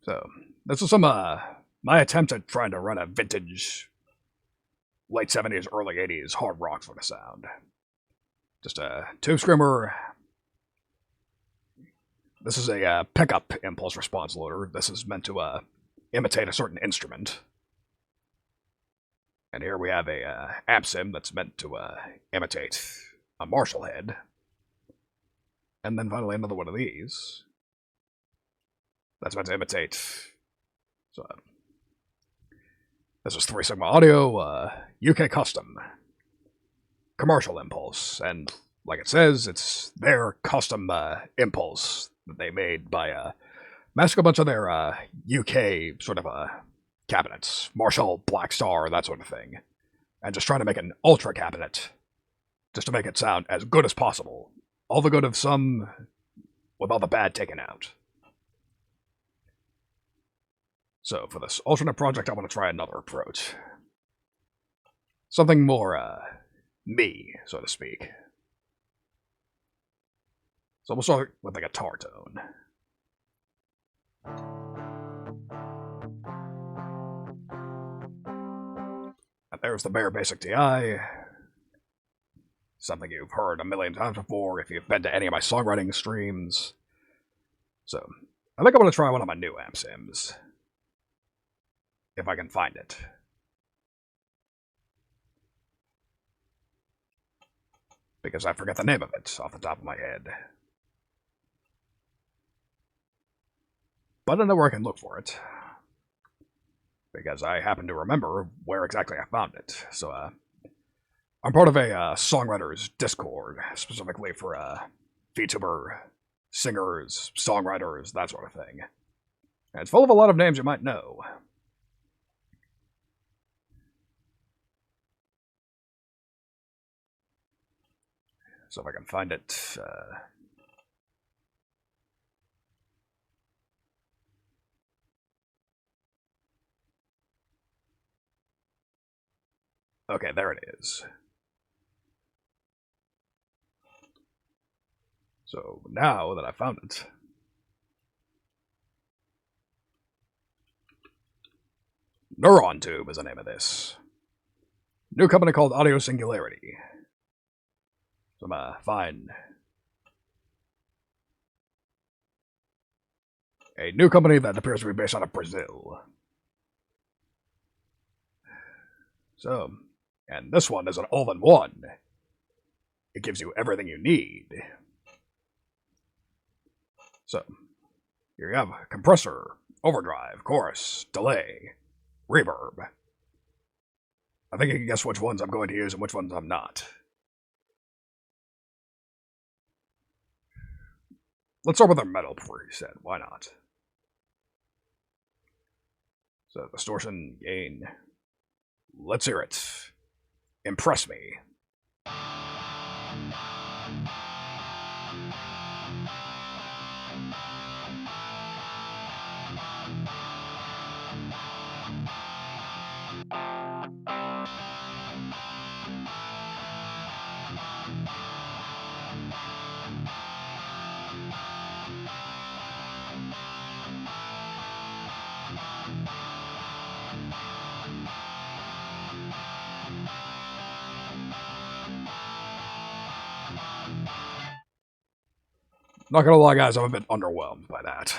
So this is some my attempt at trying to run a vintage late 70s, early 80s hard rock sort of sound. Just a tube screamer. This is a pickup impulse response loader. This is meant to imitate a certain instrument. And here we have a amp sim that's meant to imitate a Marshall head. And then finally another one of these. That's meant to imitate. So, this is 3 Sigma Audio, UK Custom. Commercial impulse. And like it says, it's their custom impulse that they made by masking a bunch of their UK sort of cabinets. Marshall, Black Star, that sort of thing. And just trying to make an ultra cabinet. Just to make it sound as good as possible. All the good of some, with all the bad taken out. So, for this alternate project, I want to try another approach. Something more, me, so to speak. So we'll start with a guitar tone. And there's the bare basic DI. Something you've heard a million times before if you've been to any of my songwriting streams. So, I think I'm going to try one of my new amp sims. If I can find it. Because I forget the name of it off the top of my head. But I know where I can look for it. Because I happen to remember where exactly I found it. So, I'm part of a songwriters Discord, specifically for VTuber, singers, songwriters, that sort of thing. And it's full of a lot of names you might know. So if I can find it... Okay, there it is. So now that I found it... Neuron Tube is the name of this. New company called Audio Singularity. Some fine. A new company that appears to be based out of Brazil. So, and this one is an all-in-one. It gives you everything you need. So, here you have compressor, overdrive, chorus, delay, reverb. I think you can guess which ones I'm going to use and which ones I'm not. Let's start with our metal preset, why not? So, distortion, gain. Let's hear it. Impress me. Not gonna lie, guys, I'm a bit underwhelmed by that.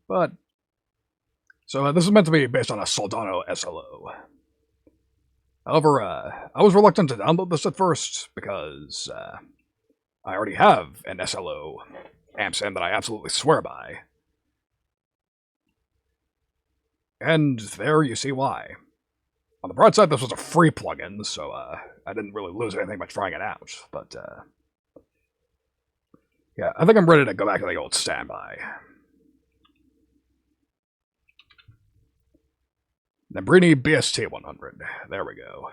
But, so this is meant to be based on a Soldano SLO. However, I was reluctant to download this at first because I already have an SLO amp sim that I absolutely swear by. And there you see why. On the bright side, this was a free plugin, so I didn't really lose anything by trying it out. But, yeah, I think I'm ready to go back to the old standby. Nambrini BST 100. There we go.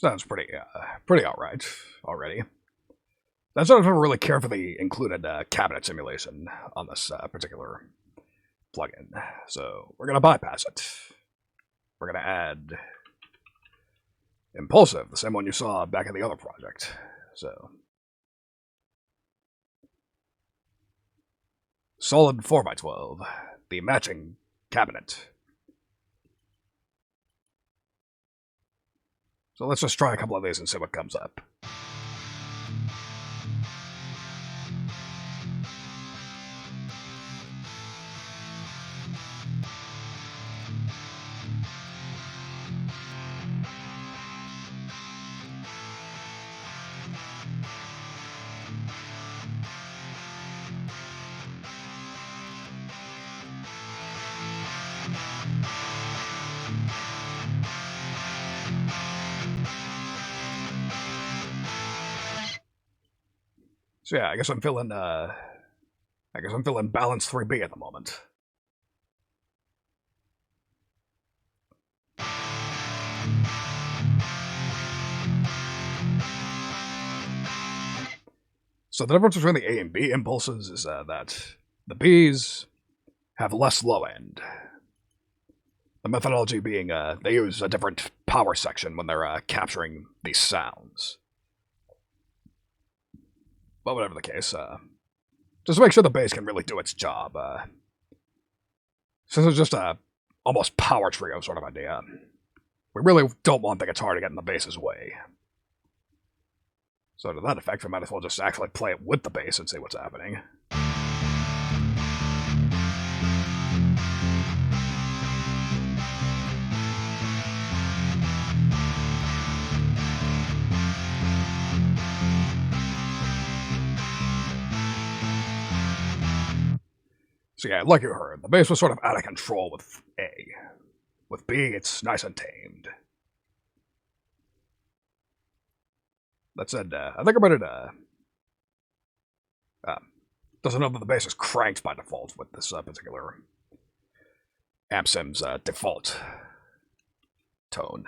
Sounds pretty alright already. That's not even really care for the included cabinet simulation on this particular plugin, so we're gonna bypass it. We're gonna add Impulsive, the same one you saw back in the other project. So solid 4x12, the matching cabinet. So let's just try a couple of these and see what comes up. So yeah, I guess I'm feeling balance 3B at the moment. So the difference between the A and B impulses is that the Bs have less low end. The methodology being they use a different power section when they're capturing these sounds. But whatever the case, just to make sure the bass can really do its job. Since it's just a almost power trio sort of idea, we really don't want the guitar to get in the bass's way. So to that effect, we might as well just actually play it with the bass and see what's happening. So yeah, like you heard, the bass was sort of out of control with A. With B, it's nice and tamed. That said, I think I'm ready to... doesn't know that the bass is cranked by default with this particular amp sim's default tone.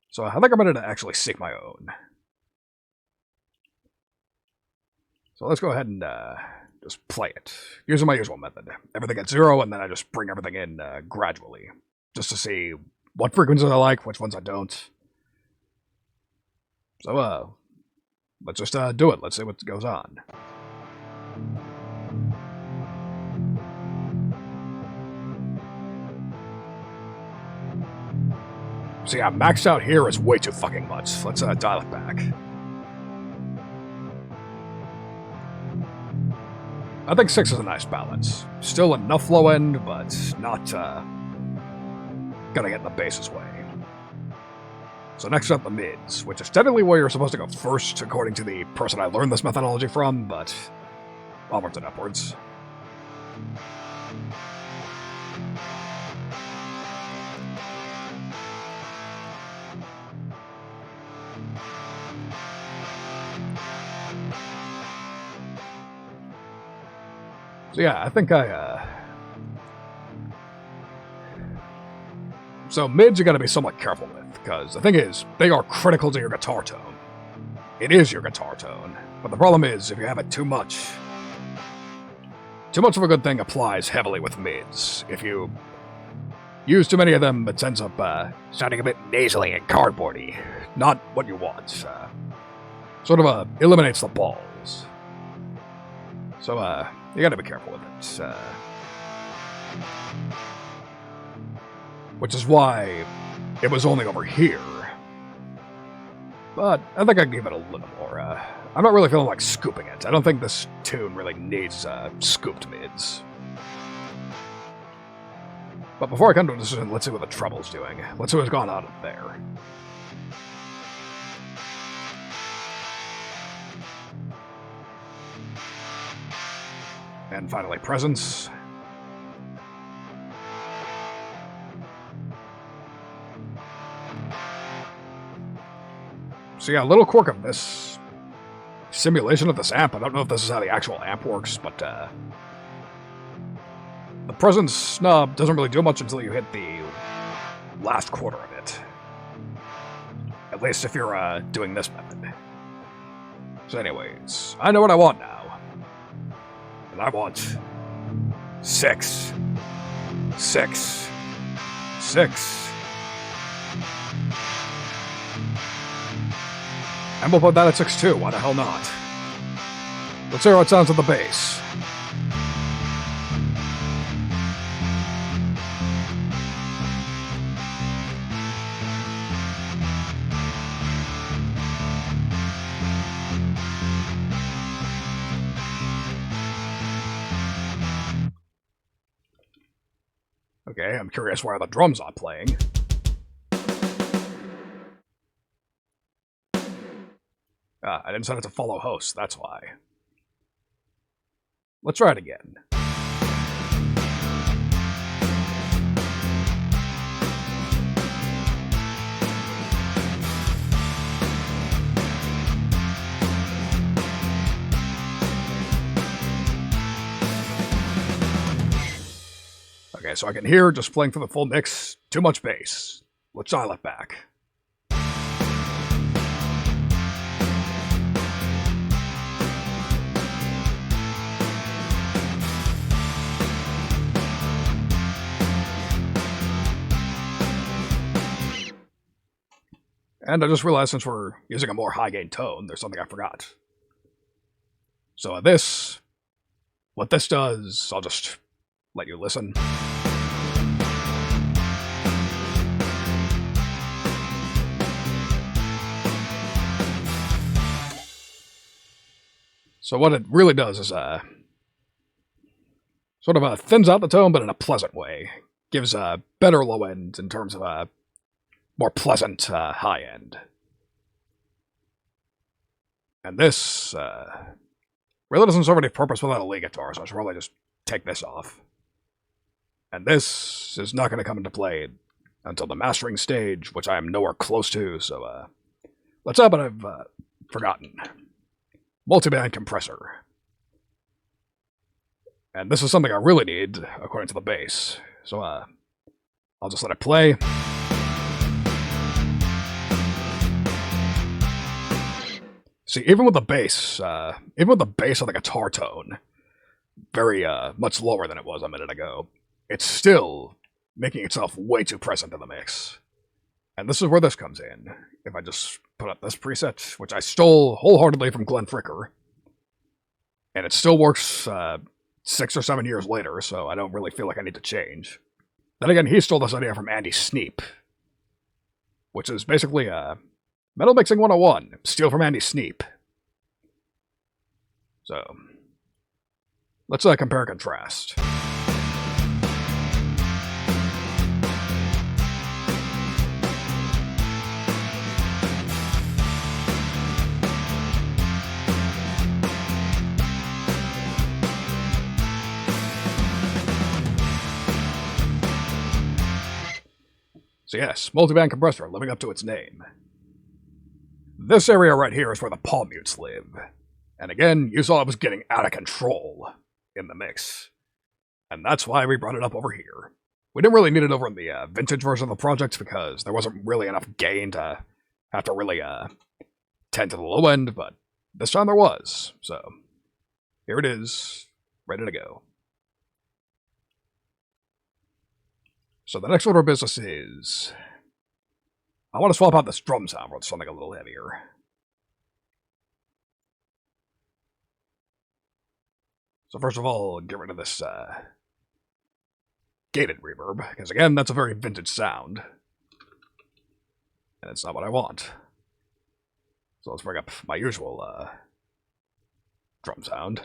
So I think I'm ready to actually seek my own. So let's go ahead and just play it, using my usual method. Everything at 0, and then I just bring everything in gradually, just to see what frequencies I like, which ones I don't. So, let's just do it. Let's see what goes on. So yeah, maxed out here is way too fucking much. Let's dial it back. I think 6 is a nice balance. Still enough low end, but not gonna get in the bass's way. So next up, the mids, which is technically where you're supposed to go first, according to the person I learned this methodology from, but onwards and upwards. So yeah, I think So mids you gotta be somewhat careful with, because the thing is, they are critical to your guitar tone. It is your guitar tone, but the problem is, if you have it too much of a good thing applies heavily with mids. If you use too many of them, it ends up sounding a bit nasally and cardboardy. Not what you want. Sort of eliminates the balls. So, you gotta be careful with it. Which is why it was only over here. But I think I can give it a little more. I'm not really feeling like scooping it. I don't think this tune really needs scooped mids. But before I come to a decision, let's see what the treble's doing. Let's see what's gone on up there. And finally, presence. So yeah, a little quirk of this simulation of this amp. I don't know if this is how the actual amp works, but the presence snub doesn't really do much until you hit the last quarter of it. At least if you're, doing this method. So anyways, I know what I want now. And I want 6. 6. 6. And we'll put that at 6 too, why the hell not? Let's hear how it sounds on the bass. Okay, I'm curious why the drums aren't playing. I didn't set it to follow host, that's why. Let's try it again. Okay, so I can hear, just playing for the full mix, too much bass. Let's dial it back. And I just realized since we're using a more high gain tone, there's something I forgot. So what this does, I'll just let you listen. So what it really does is sort of thins out the tone, but in a pleasant way. Gives a better low end in terms of a more pleasant high end. And this really doesn't serve any purpose without a lead guitar, so I should probably just take this off. And this is not going to come into play until the mastering stage, which I am nowhere close to, so let's have what I've forgotten. Multiband compressor. And this is something I really need, according to the bass. So I'll just let it play. See, even with the bass on the guitar tone, very much lower than it was a minute ago, it's still making itself way too present in the mix. And this is where this comes in. If I just put up this preset, which I stole wholeheartedly from Glenn Fricker, and it still works 6 or 7 years later, so I don't really feel like I need to change. Then again, he stole this idea from Andy Sneap, which is basically Metal Mixing 101, steal from Andy Sneap. So, let's compare and contrast. So yes, multiband compressor, living up to its name. This area right here is where the palm mutes live. And again, you saw it was getting out of control in the mix. And that's why we brought it up over here. We didn't really need it over in the vintage version of the project because there wasn't really enough gain to have to really tend to the low end, but this time there was. So, here it is, ready to go. So the next order of business is, I want to swap out this drum sound for something a little heavier. So first of all, get rid of this gated reverb, because again, that's a very vintage sound. And it's not what I want. So let's bring up my usual drum sound.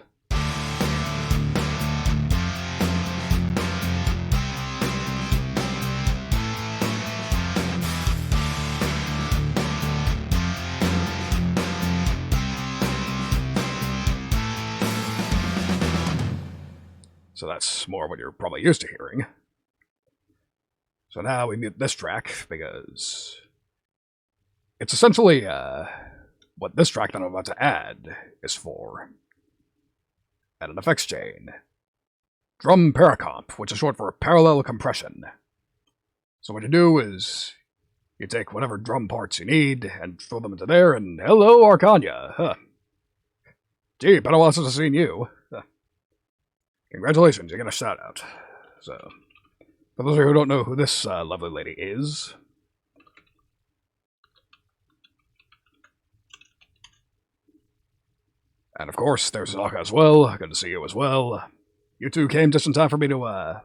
So that's more what you're probably used to hearing. So now we mute this track because it's essentially what this track that I'm about to add is for. Add an effects chain. Drum paracomp, which is short for parallel compression. So what you do is You take whatever drum parts you need and throw them into there, and hello, Arcania. Huh. Gee, been a while since I've seen you. Huh. Congratulations, you get a shout-out. So, for those of you who don't know who this lovely lady is... And of course, there's Zaka as well. Good to see you as well. You two came just in time for me to,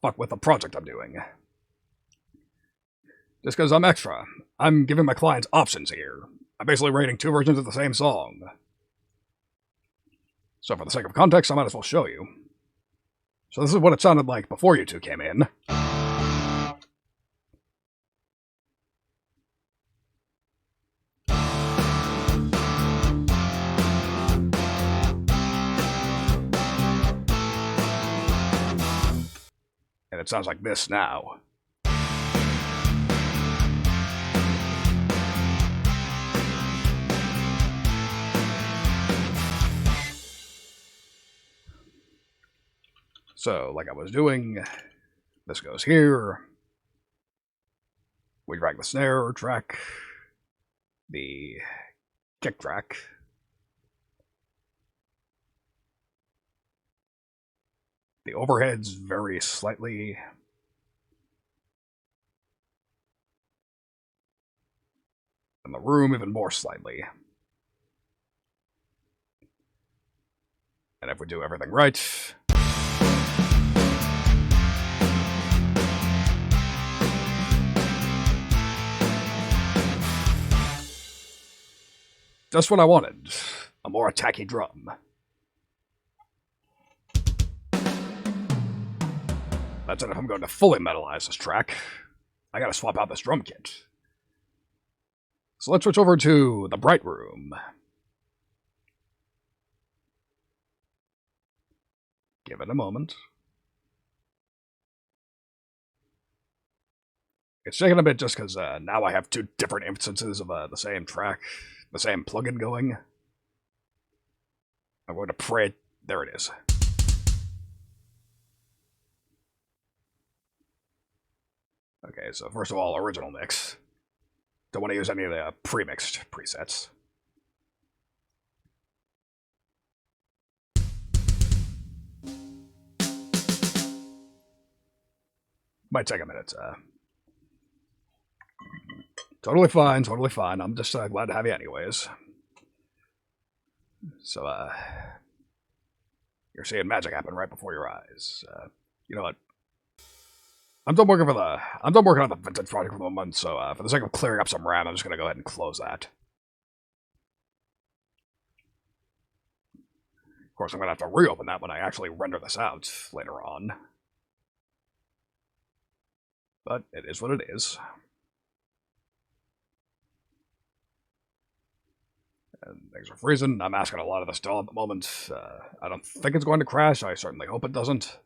fuck with the project I'm doing. Just because I'm extra. I'm giving my clients options here. I'm basically rating 2 versions of the same song. So for the sake of context, I might as well show you. So this is what it sounded like before you two came in. And it sounds like this now. So, like I was doing, this goes here. We drag the snare track, the kick track, the overheads very slightly, and the room even more slightly. And if we do everything right, just what I wanted. A more attacky drum. That's it if I'm going to fully metalize this track. I gotta swap out this drum kit. So let's switch over to the Bright Room. Give it a moment. It's taking a bit just because now I have 2 different instances of the same track, the same plugin going. I'm going to pray. There it is. Okay, so first of all, original mix. Don't want to use any of the pre-mixed presets. Might take a minute. Totally fine, totally fine. I'm just glad to have you anyways. So, you're seeing magic happen right before your eyes. You know what? I'm done working on the vintage project for the moment, so for the sake of clearing up some RAM, I'm just gonna go ahead and close that. Of course, I'm gonna have to reopen that when I actually render this out later on. But it is what it is. And things are freezing. I'm asking a lot of this still at the moment. I don't think it's going to crash. I certainly hope it doesn't.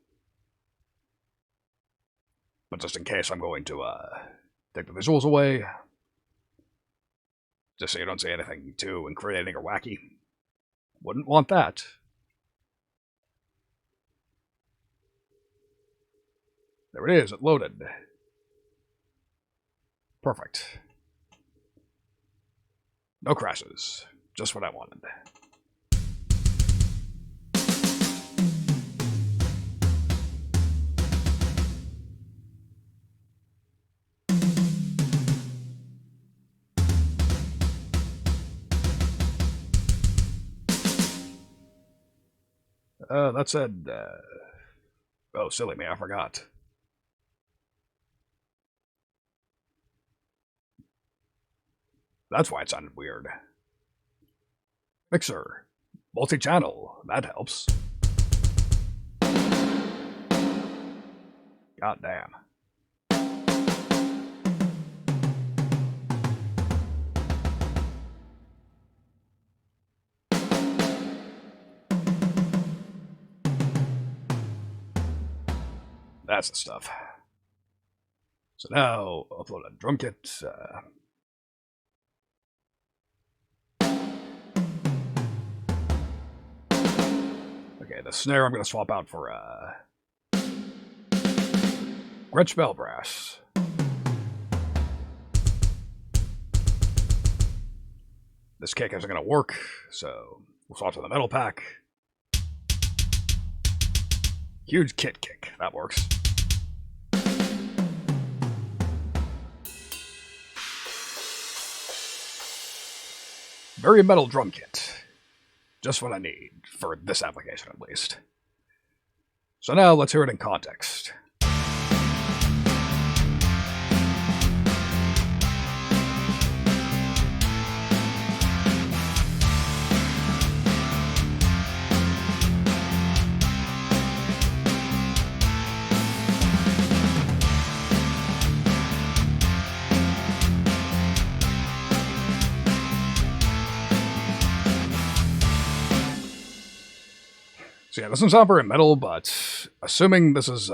But just in case, I'm going to take the visuals away. Just so you don't see anything too incriminating or wacky. Wouldn't want that. There it is, it loaded. Perfect. No crashes. Just what I wanted. That said, oh, silly me, I forgot. That's why it sounded weird. Mixer. Multi-channel. That helps. God damn. That's the stuff. So now, upload a drum kit. Okay, the snare I'm going to swap out for Gretsch Bell Brass. this kick isn't going to work, so we'll swap to the metal pack. Huge kit kick. That works. Very metal drum kit. Just what I need, for this application at least. So now let's hear it in context. So yeah, this doesn't sound very metal, but assuming this is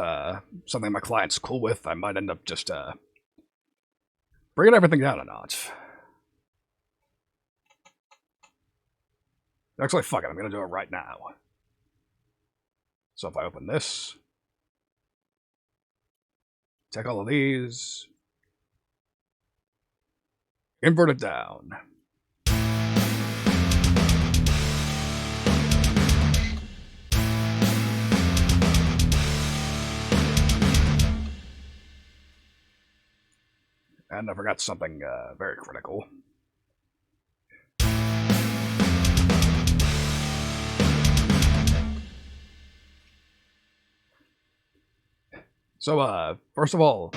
something my client's cool with, I might end up just bringing everything down a notch. Actually, fuck it, I'm going to do it right now. So if I open this, take all of these, invert it down. And I forgot something very critical. So, first of all,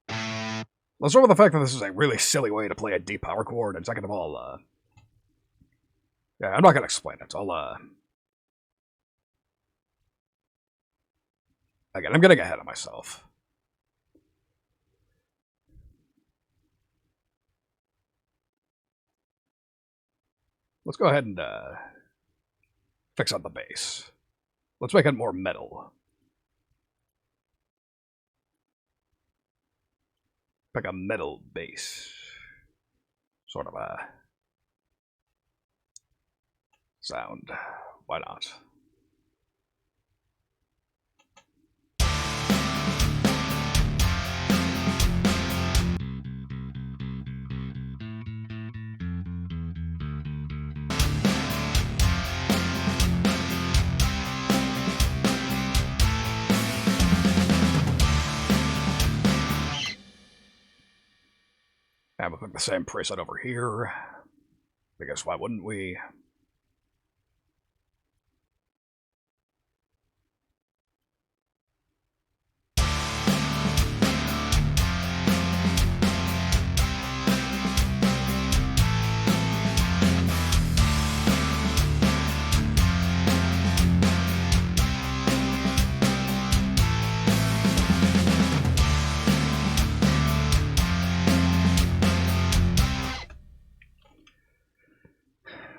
let's start with the fact that this is a really silly way to play a D power chord, and second of all, yeah, I'm not going to explain it. Again, I'm getting ahead of myself. Let's go ahead and fix up the bass. Let's make it more metal. Pick a metal bass. Sort of a sound. Why not? And we'll put the same preset over here, because why wouldn't we?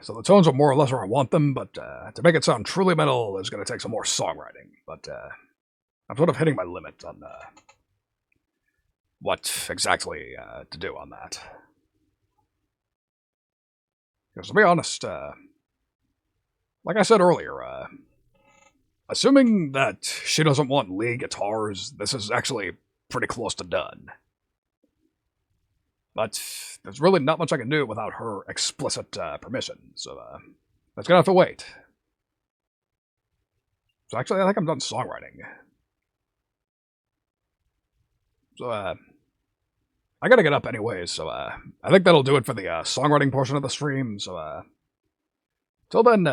So the tones are more or less where I want them, but to make it sound truly metal is going to take some more songwriting. But I'm sort of hitting my limit on what exactly to do on that. Because to be honest, like I said earlier, assuming that she doesn't want lead guitars, this is actually pretty close to done. But there's really not much I can do without her explicit permission, so that's gonna have to wait. So actually, I think I'm done songwriting. So, I gotta get up anyways, so I think that'll do it for the songwriting portion of the stream, so till then,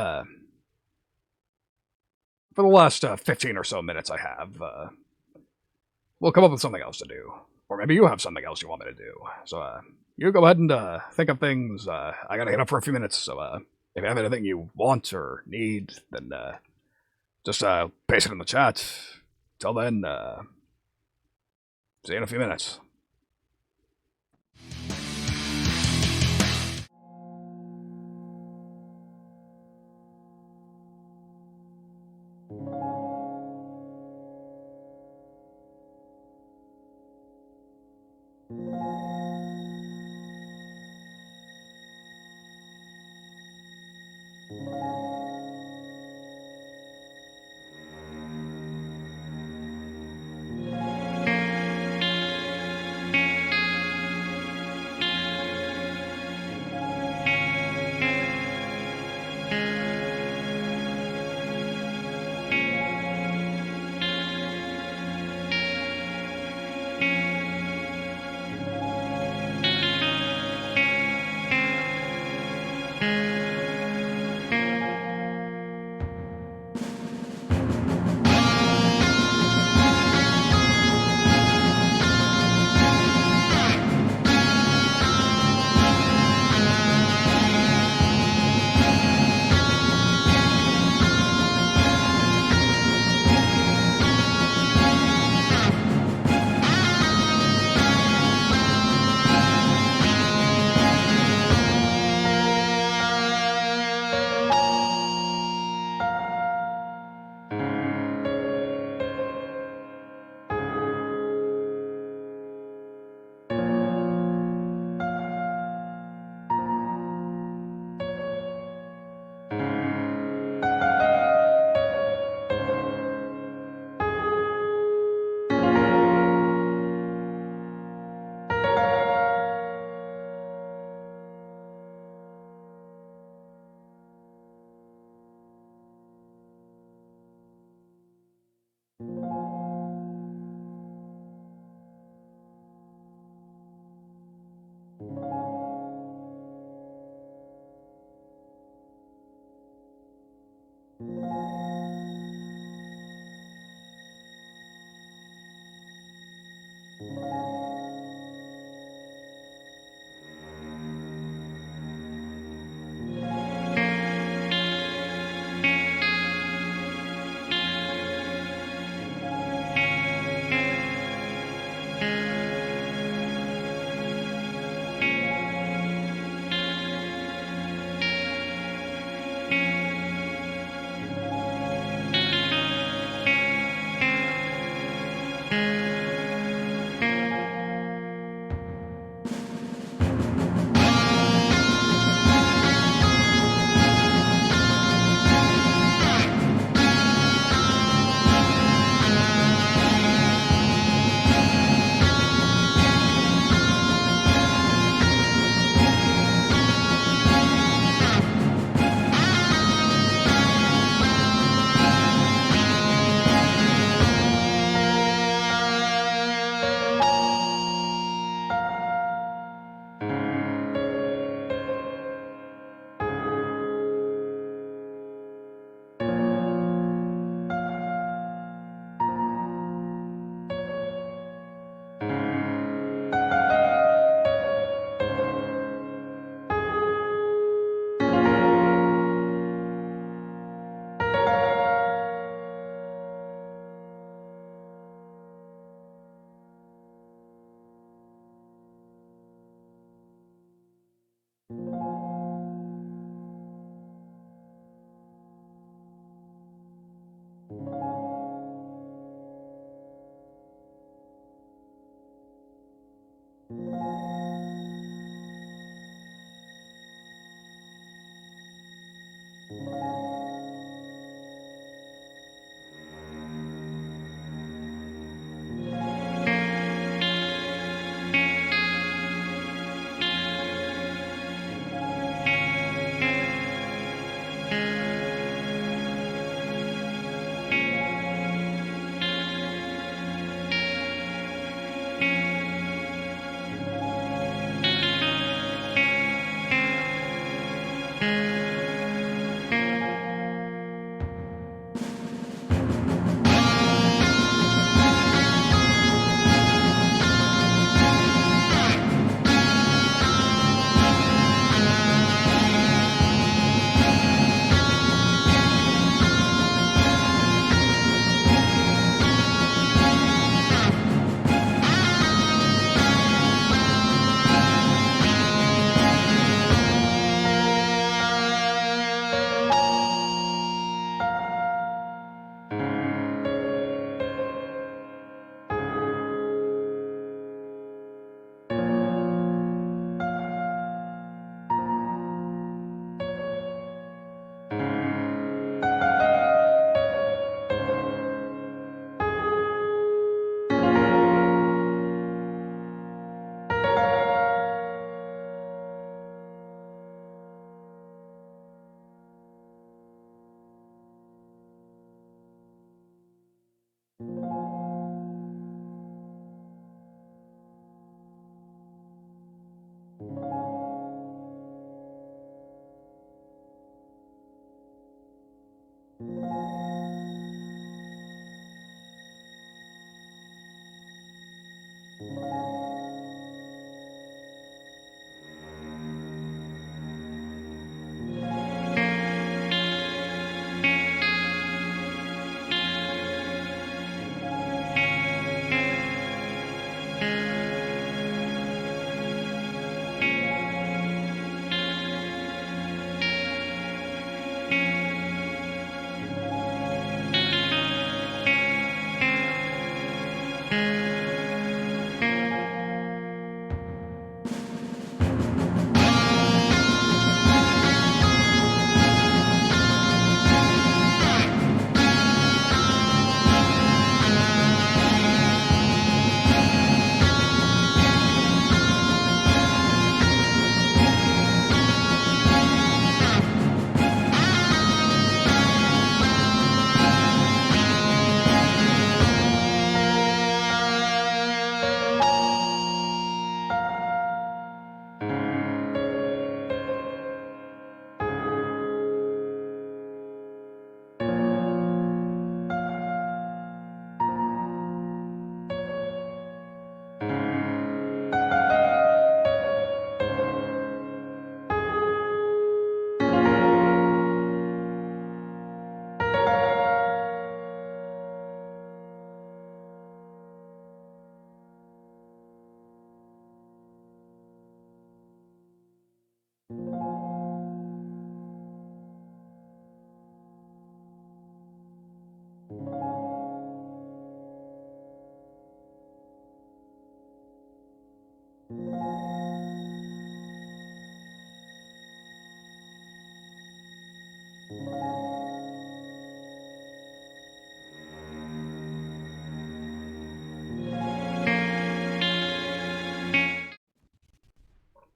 for the last 15 or so minutes I have, we'll come up with something else to do. Or maybe you have something else you want me to do. So, you go ahead and think of things. I gotta get up for a few minutes, so if you have anything you want or need, then just paste it in the chat. Till then, see you in a few minutes.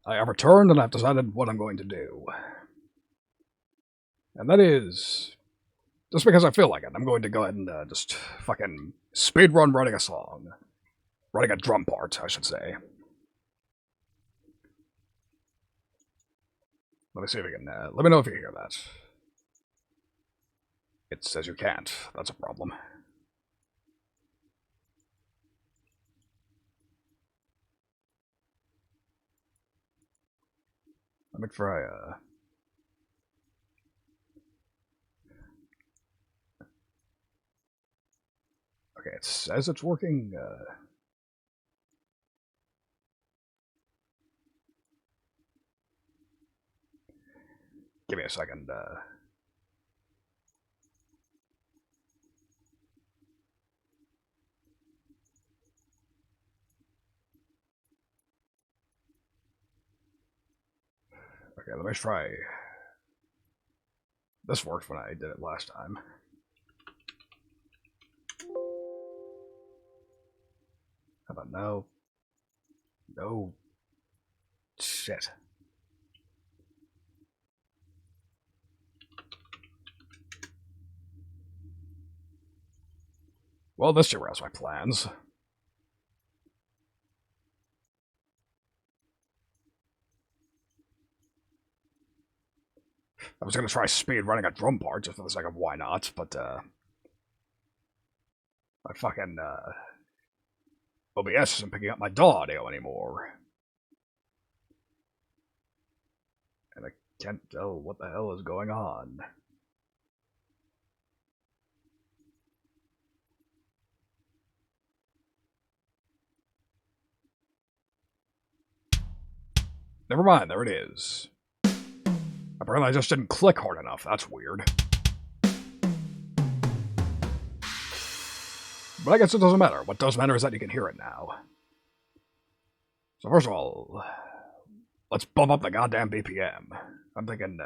I have returned and I've decided what I'm going to do. And that is, just because I feel like it, I'm going to go ahead and just fucking speedrun writing a song. Writing a drum part, I should say. Let me see if we can, let me know if you hear that. It says you can't. That's a problem. Let me try, okay, it says it's working, give me a second, okay, let me try. This worked when I did it last time. How about no? No. Shit. Well, this derails my plans. I was gonna try speed running a drum part just for the sake of why not, but my fucking OBS isn't picking up my DAW audio anymore. And I can't tell what the hell is going on. Never mind, there it is. Apparently I just didn't click hard enough, that's weird. But I guess it doesn't matter. What does matter is that you can hear it now. So first of all, let's bump up the goddamn BPM. I'm thinking,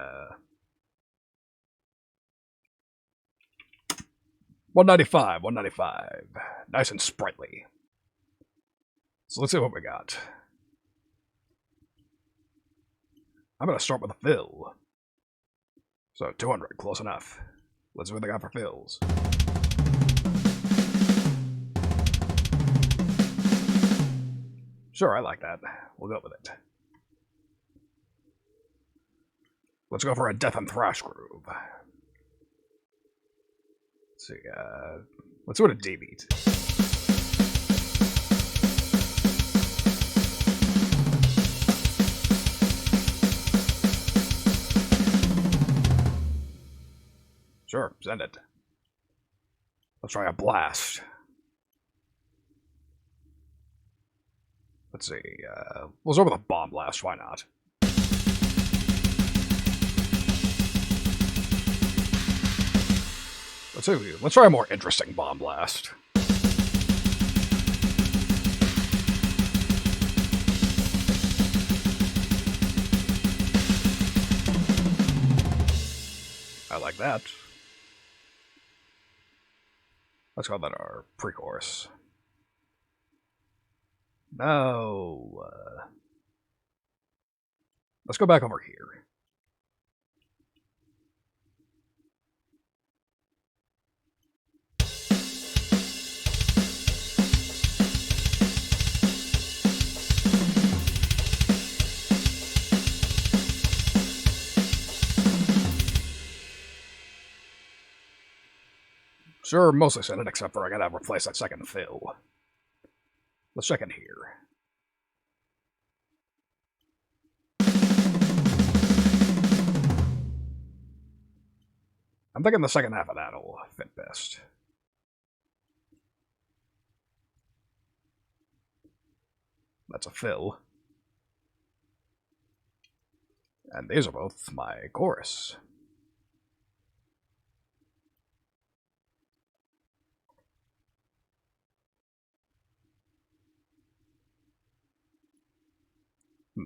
195, 195. Nice and sprightly. So let's see what we got. I'm gonna start with a fill. So 200, close enough. Let's see what they got for fills. Sure, I like that. We'll go with it. Let's go for a death and thrash groove. Let's see, let's do it a D beat. Sure, send it. Let's try a blast. Let's see, we'll start with a bomb blast, why not? Let's try a more interesting bomb blast. I like that. Let's call that our pre-chorus. Now, let's go back over here. Sure, mostly send it, except for I gotta replace that second fill. Let's check in here. I'm thinking the second half of that'll fit best. That's a fill. And these are both my chorus.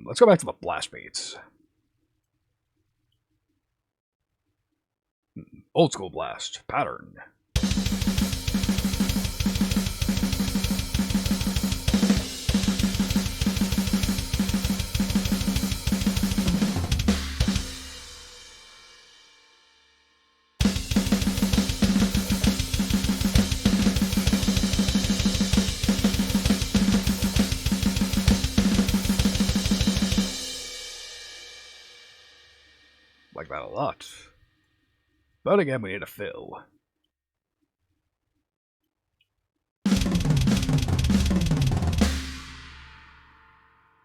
Let's go back to the blast beats. Old school blast pattern. a lot. But again, we need a fill.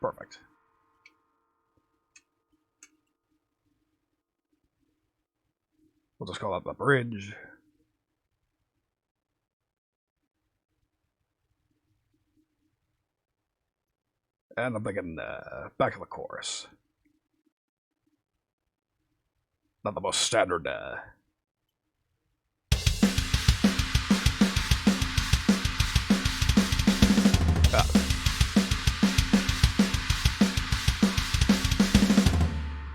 Perfect. We'll just call up the bridge. And I'm thinking back of the chorus. Not the most standard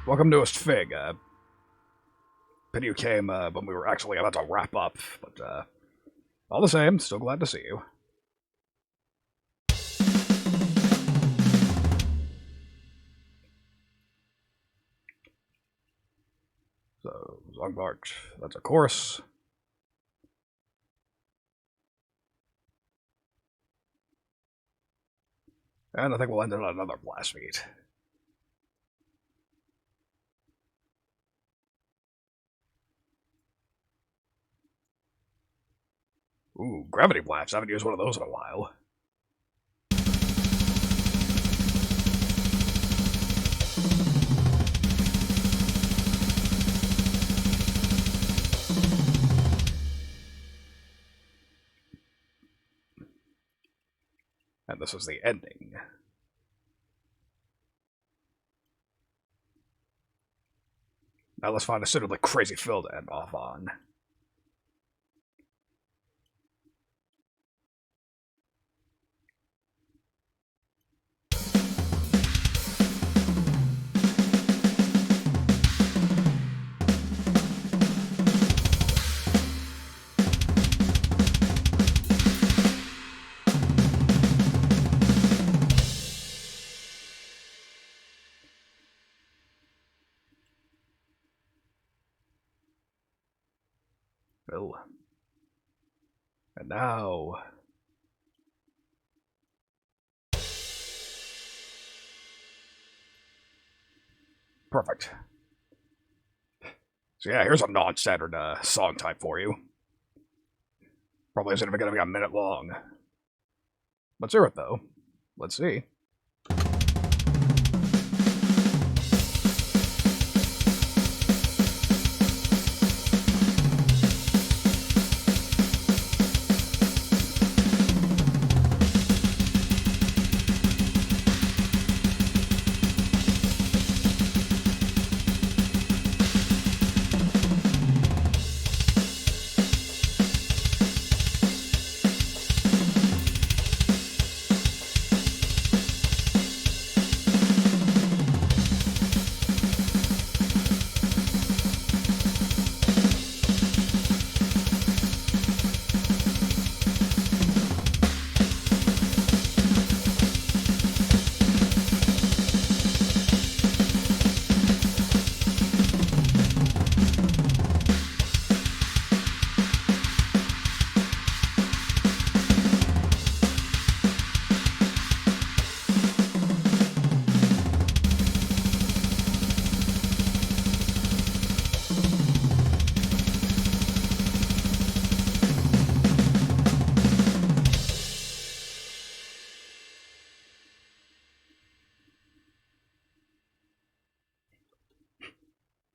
Welcome to Fig. Pity you came when we were actually about to wrap up, but all the same, still glad to see you. So, Song March, that's a chorus. And I think we'll end it on another blast beat. Ooh, gravity blast. I haven't used one of those in a while. And this is the ending. Now let's find a suitably crazy fill to end off on. Fill. And now... Perfect. So yeah, here's a non-standard song type for you. Probably isn't even going to be a minute long. Let's hear it, though. Let's see.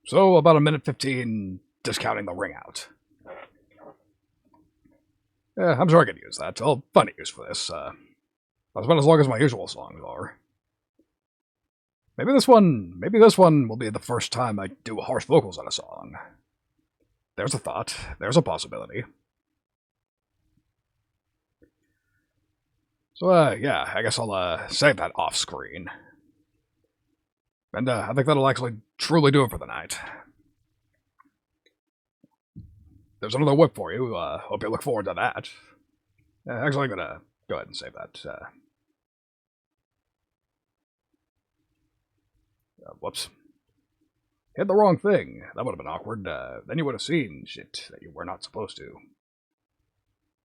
So, about a minute 15, discounting the ring out. Yeah, I'm sure I could use that. I'll find a use for this. That's about as long as my usual songs are. Maybe this one will be the first time I do harsh vocals on a song. There's a thought. There's a possibility. So, yeah, I guess I'll save that off screen. And I think that'll actually truly do it for the night. There's another whip for you. Hope you look forward to that. Actually, I'm gonna go ahead and save that. Whoops. Hit the wrong thing. That would have been awkward. Then you would have seen shit that you were not supposed to.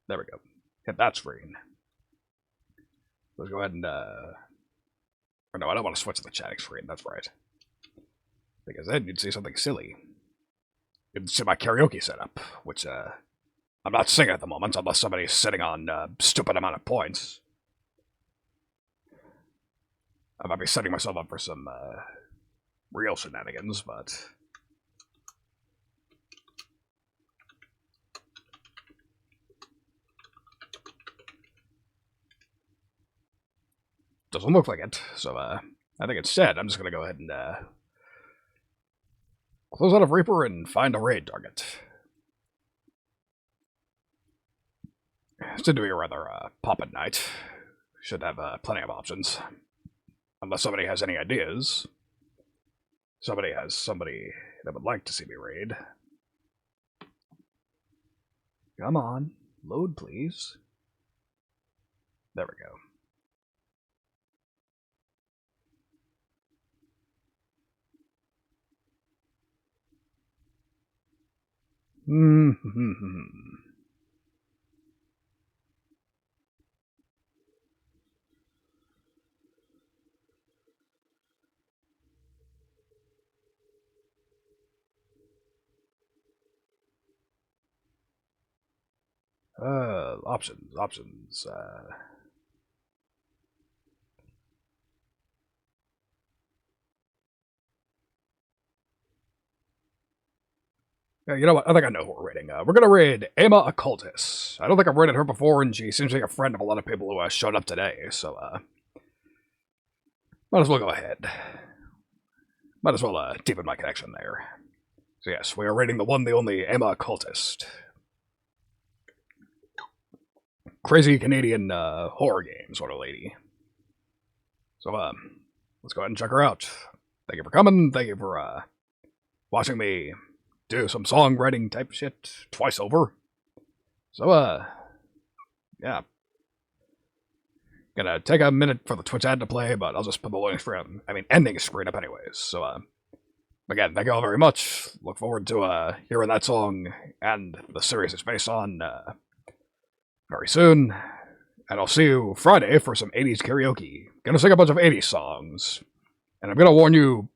There we go. Hit that screen. Let's go ahead and, or no, I don't want to switch to the chatting screen. That's right. Because then you'd see something silly. It's my karaoke setup, which, I'm not singing at the moment unless somebody's sitting on a stupid amount of points. I might be setting myself up for some, real shenanigans, but... Doesn't look like it, so, I think instead I'm just gonna go ahead and, close out of Reaper and find a raid target. It's going to be a rather, poppin' night. Should have, plenty of options. Unless somebody has any ideas. Somebody has somebody that would like to see me raid. Come on. Load, please. There we go. Options. Yeah, you know what? I think I know who we're raiding. We're gonna raid Emma Occultus. I don't think I've raided her before, and she seems like a friend of a lot of people who showed up today, so, might as well go ahead. Might as well, deepen my connection there. So yes, we are raiding the one, the only Emma Occultist. Crazy Canadian, horror game sort of lady. So, let's go ahead and check her out. Thank you for coming. Thank you for, watching me do some songwriting type shit twice over. So, yeah. Gonna take a minute for the Twitch ad to play, but I'll just put the loading screen, ending screen up anyways. So, again, thank you all very much. Look forward to, hearing that song and the series it's based on, very soon. And I'll see you Friday for some 80s karaoke. Gonna sing a bunch of 80s songs. And I'm gonna warn you,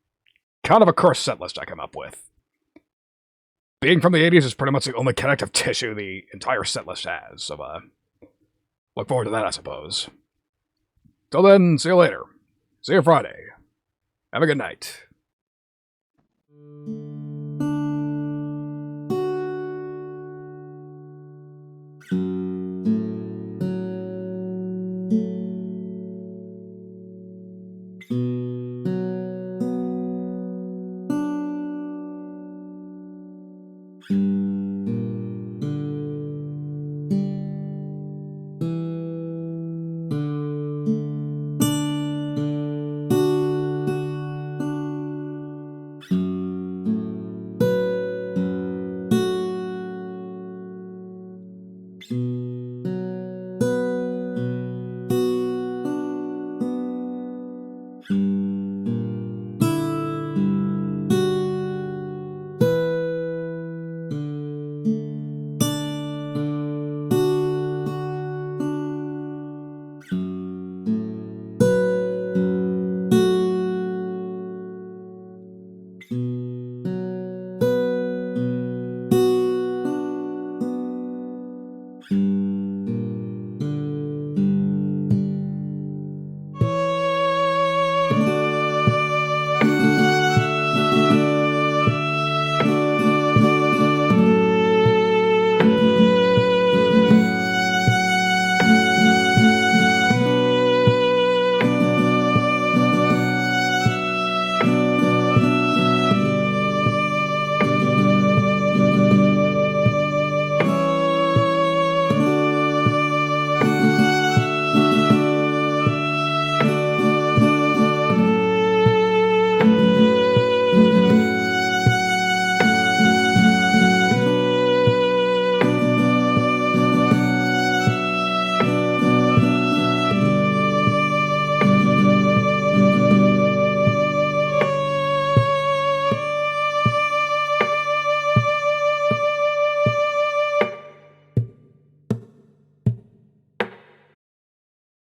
kind of a cursed set list I come up with. Being from the 80s is pretty much the only connective tissue the entire set list has, so, look forward to that, I suppose. Till then, see you later. See you Friday. Have a good night.